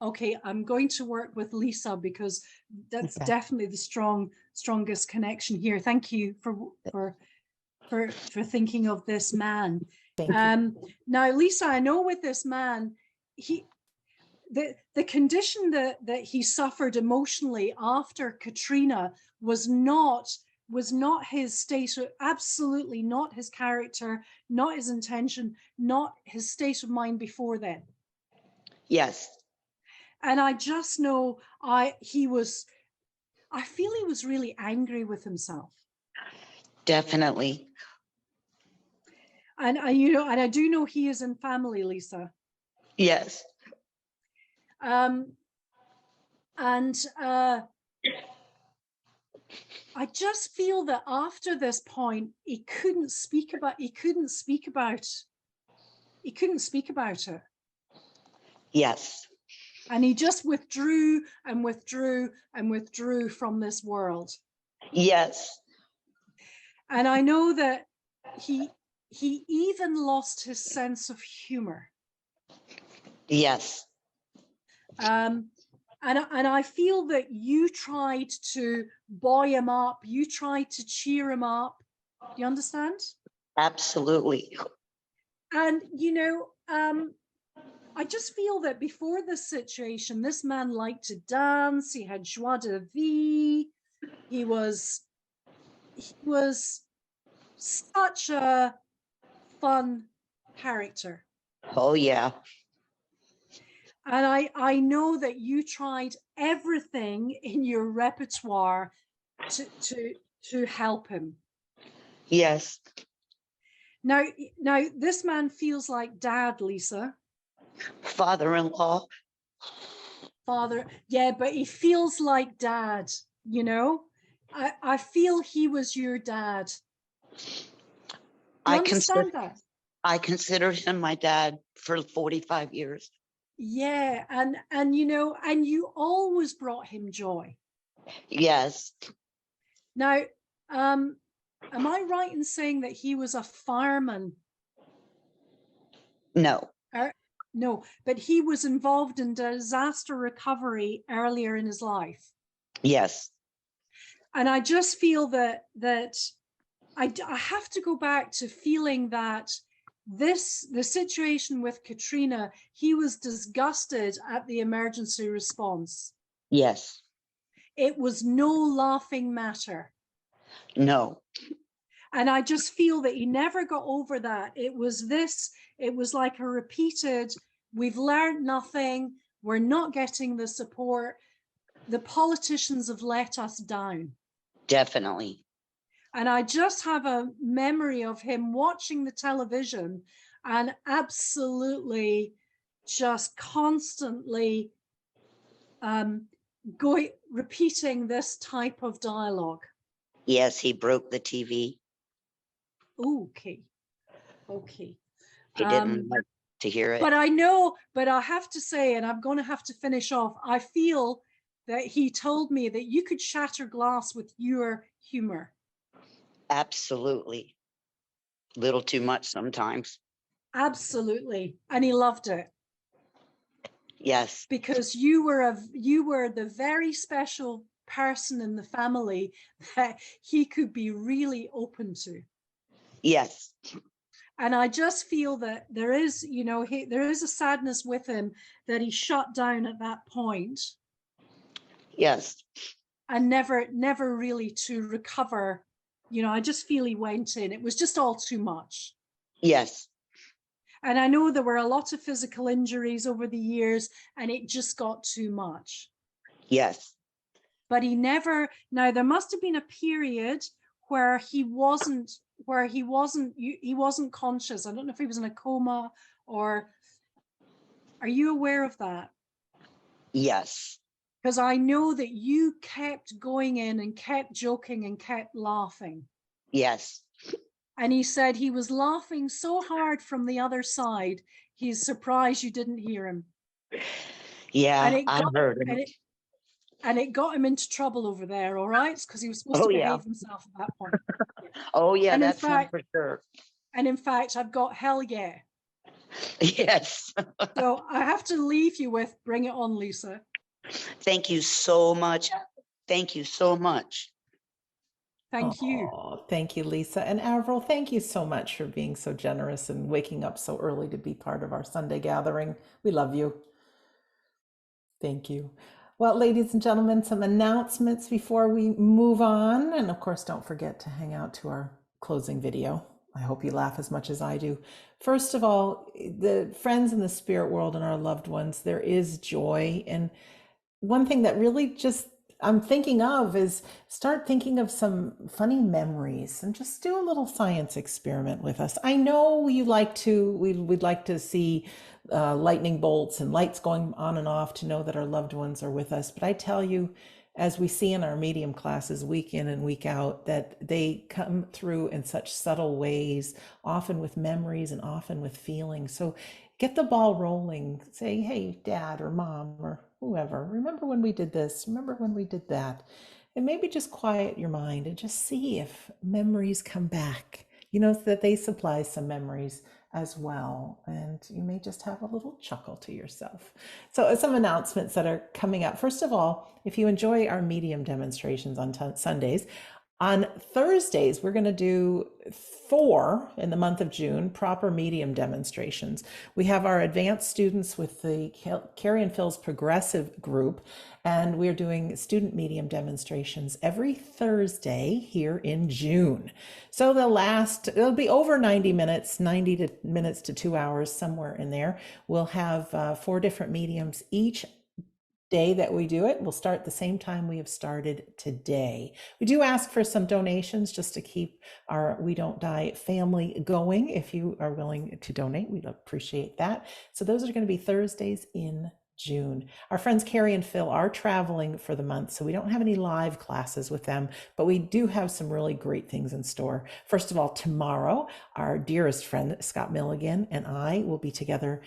Okay, I'm going to work with Lisa, because that's definitely the strongest connection here. Thank you for thinking of this man. Now, Lisa, I know with this man, the condition that he suffered emotionally after Katrina was not his state, absolutely not his character, not his intention, not his state of mind before then. Yes. And I just know I feel he was really angry with himself. Definitely. And I do know he is in family, Lisa. Yes. I just feel that after this point, he couldn't speak about it. Yes. And he just withdrew and withdrew and withdrew from this world. Yes. And I know that he even lost his sense of humor. Yes. And I feel that you tried to buoy him up. You tried to cheer him up. Do you understand? Absolutely. And, I just feel that before this situation, this man liked to dance. He had joie de vivre. He was such a fun character. Oh, yeah. And I know that you tried everything in your repertoire to help him. Yes. Now this man feels like dad, Lisa. Father-in-law. Father, yeah, but he feels like dad, I feel he was your dad. Do you understand that? I considered him my dad for 45 years. Yeah, and and you always brought him joy. Yes. Now, am I right in saying that he was a fireman? No. No, but he was involved in disaster recovery earlier in his life. Yes. And I just feel that I have to go back to feeling that the situation with Katrina, he was disgusted at the emergency response. Yes. It was no laughing matter. No. And I just feel that he never got over that. It was like a repeated, we've learned nothing, we're not getting the support, the politicians have let us down. Definitely. And I just have a memory of him watching the television and absolutely just constantly repeating this type of dialogue. Yes, he broke the TV. Okay. He didn't like to hear it. But I have to say, and I'm going to have to finish off, I feel that he told me that you could shatter glass with your humor. Absolutely. Little too much sometimes. Absolutely. And he loved it. Yes. Because you were the very special person in the family that he could be really open to. Yes. And I just feel that there is a sadness with him that he shut down at that point. Yes. And never really to recover. I just feel he went in. It was just all too much. Yes. And I know there were a lot of physical injuries over the years, and it just got too much. Yes. But now there must have been a period where he wasn't conscious. I don't know if he was in a coma, or are you aware of that? Yes. Because I know that you kept going in and kept joking and kept laughing. Yes. And he said he was laughing so hard from the other side, he's surprised you didn't hear him. Yeah, I heard him. And it got him into trouble over there, all right? Because he was supposed to behave himself at that point. Yeah. Oh, yeah, that's for sure. And in fact, I've got hell yeah. Yes. So I have to leave you with, bring it on, Lisa. Thank you so much. Thank you so much. Thank you. Thank you, Lisa. And Avril, thank you so much for being so generous and waking up so early to be part of our Sunday gathering. We love you. Thank you. Well, ladies and gentlemen, some announcements before we move on. And of course, don't forget to hang out to our closing video. I hope you laugh as much as I do. First of all, the friends in the spirit world and our loved ones, there is joy. And one thing that really just I'm thinking of is start thinking of some funny memories and just do a little science experiment with us. I know we'd like to see lightning bolts and lights going on and off to know that our loved ones are with us. But I tell you, as we see in our medium classes week in and week out, that they come through in such subtle ways, often with memories and often with feelings. So get the ball rolling. Say, hey, dad or mom or whoever, remember when we did this? Remember when we did that? And maybe just quiet your mind and just see if memories come back. You know, that they supply some memories as well. And you may just have a little chuckle to yourself. So some announcements that are coming up. First of all, if you enjoy our medium demonstrations on Sundays, on Thursdays, we're going to do 4 in the month of June, proper medium demonstrations. We have our advanced students with the Carrie and Phil's progressive group, and we're doing student medium demonstrations every Thursday here in June. So it'll be over 90 minutes, 90 minutes to 2 hours, somewhere in there. We'll have 4 different mediums each day that we do it. We'll start the same time we have started today. We do ask for some donations just to keep our We Don't Die family going. If you are willing to donate, we'd appreciate that. So those are going to be Thursdays in June. Our friends Carrie and Phil are traveling for the month, so we don't have any live classes with them, but we do have some really great things in store. First of all, tomorrow, our dearest friend Scott Milligan and I will be together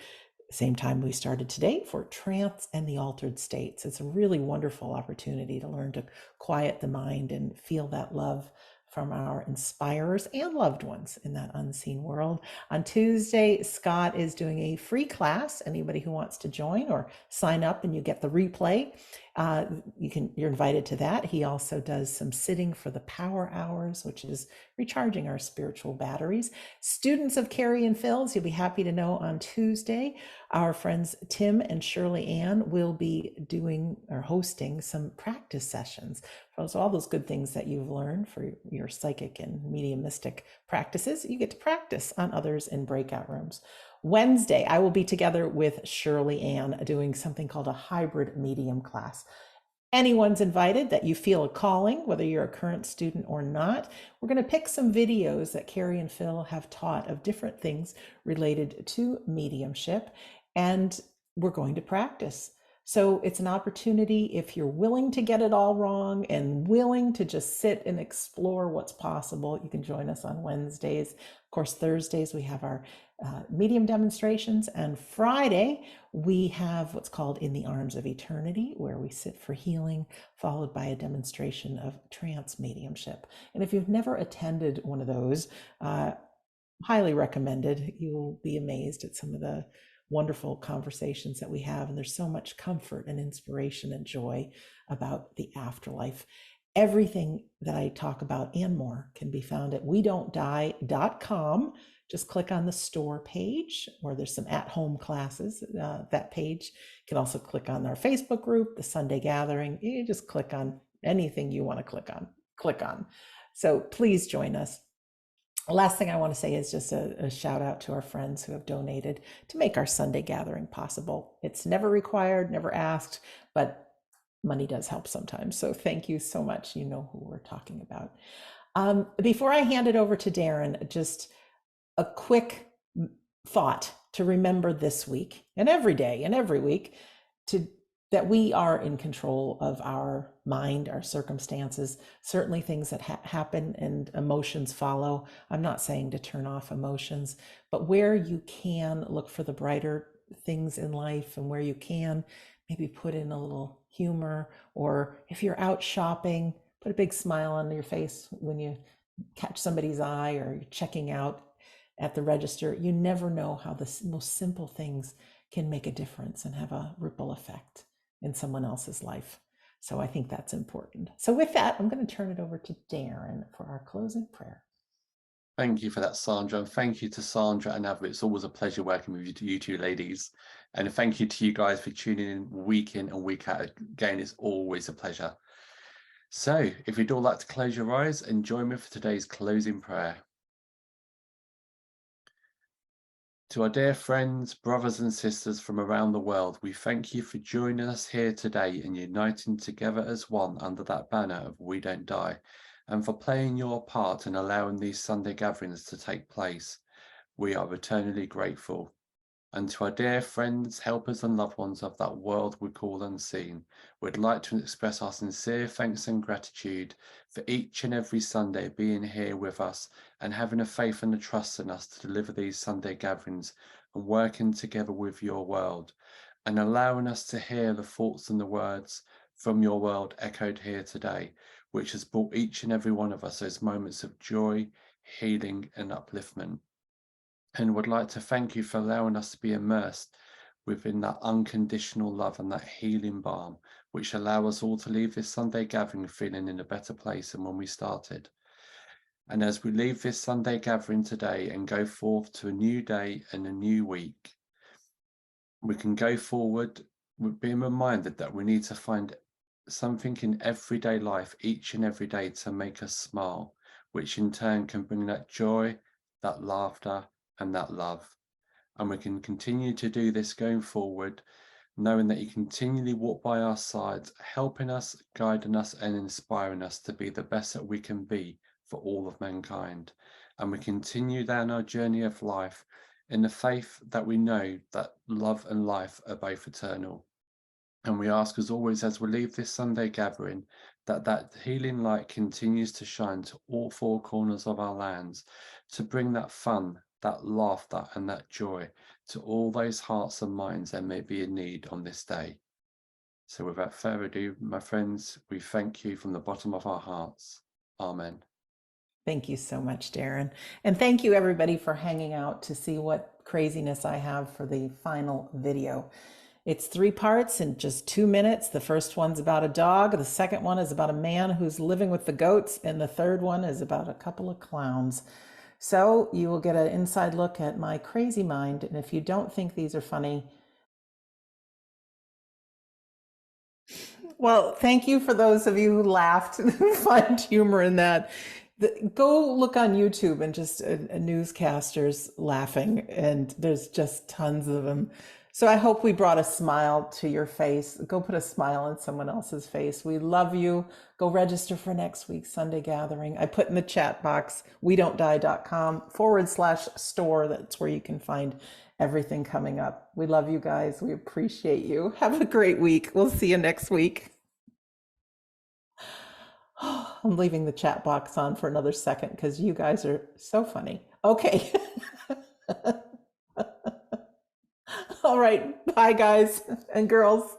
same time we started today for Trance and the Altered States. It's a really wonderful opportunity to learn to quiet the mind and feel that love from our inspirers and loved ones in that unseen world. On Tuesday, Scott is doing a free class. Anybody who wants to join or sign up and you get the replay, you're invited to that. He also does some sitting for the power hours, which is recharging our spiritual batteries. Students of Carrie and Phil's, you'll be happy to know on Tuesday, our friends Tim and Shirley Ann will be doing or hosting some practice sessions. So all those good things that you've learned for your psychic and mediumistic practices, you get to practice on others in breakout rooms. Wednesday, I will be together with Shirley Ann doing something called a hybrid medium class. Anyone's invited that you feel a calling, whether you're a current student or not. We're going to pick some videos that Carrie and Phil have taught of different things related to mediumship, and we're going to practice. So it's an opportunity, if you're willing to get it all wrong and willing to just sit and explore what's possible, you can join us on Wednesdays. Of course, Thursdays we have our medium demonstrations, and Friday we have what's called In the Arms of Eternity, where we sit for healing, followed by a demonstration of trance mediumship. And if you've never attended one of those, highly recommended. You will be amazed at some of the wonderful conversations that we have, and there's so much comfort and inspiration and joy about the afterlife. Everything that I talk about and more can be found at wedon'tdie.com. Just click on the store page, or there's some at-home classes, that page. You can also click on our Facebook group, the Sunday Gathering. You just click on anything you want to click on. So please join us. The last thing I want to say is just a shout out to our friends who have donated to make our Sunday Gathering possible. It's never required, never asked, but money does help sometimes. So thank you so much. You know who we're talking about. Before I hand it over to Darren, just a quick thought to remember this week and every day and every week that we are in control of our mind, our circumstances, certainly things that happen and emotions follow. I'm not saying to turn off emotions, but where you can look for the brighter things in life, and where you can maybe put in a little humor, or if you're out shopping, put a big smile on your face when you catch somebody's eye or you're checking out at the register. You never know how the most simple things can make a difference and have a ripple effect in someone else's life. So I think that's important. So with that, I'm going to turn it over to Darren for our closing prayer. Thank you for that, Sandra. And thank you to Sandra and Ava. It's always a pleasure working with you two ladies. And thank you to you guys for tuning in and week out. Again, it's always a pleasure. So if you'd all like to close your eyes and join me for today's closing prayer. To our dear friends, brothers and sisters from around the world, we thank you for joining us here today and uniting together as one under that banner of We Don't Die, and for playing your part in allowing these Sunday gatherings to take place. We are eternally grateful. And to our dear friends, helpers and loved ones of that world we call unseen, we'd like to express our sincere thanks and gratitude for each and every Sunday being here with us and having a faith and a trust in us to deliver these Sunday gatherings and working together with your world and allowing us to hear the thoughts and the words from your world echoed here today, which has brought each and every one of us those moments of joy, healing and upliftment. And would like to thank you for allowing us to be immersed within that unconditional love and that healing balm, which allow us all to leave this Sunday gathering feeling in a better place than when we started. And as we leave this Sunday gathering today and go forth to a new day and a new week, we can go forward with being reminded that we need to find something in everyday life each and every day to make us smile, which in turn can bring that joy, that laughter, and that love. And we can continue to do this going forward, knowing that you continually walk by our sides, helping us, guiding us, and inspiring us to be the best that we can be for all of mankind. And we continue down our journey of life in the faith that we know that love and life are both eternal. And we ask, as always, as we leave this Sunday gathering, that that healing light continues to shine to all four corners of our lands, to bring that fun, that laughter and that joy to all those hearts and minds that may be in need on this day. So without further ado, my friends, we thank you from the bottom of our hearts. Amen. Thank you so much, Darren. And thank you everybody for hanging out to see what craziness I have for the final video. It's 3 parts in just 2 minutes. The first one's about a dog. The second one is about a man who's living with the goats. And the third one is about a couple of clowns. So you will get an inside look at my crazy mind. And if you don't think these are funny, well, thank you for those of you who laughed and find humor in that. Go look on YouTube and just newscasters laughing, and there's just tons of them. So I hope we brought a smile to your face. Go put a smile on someone else's face. We love you. Go register for next week's Sunday gathering. I put in the chat box, wedon'tdie.com/store. That's where you can find everything coming up. We love you guys. We appreciate you. Have a great week. We'll see you next week. I'm leaving the chat box on for another second because you guys are so funny. Okay. All right. Bye, guys and girls.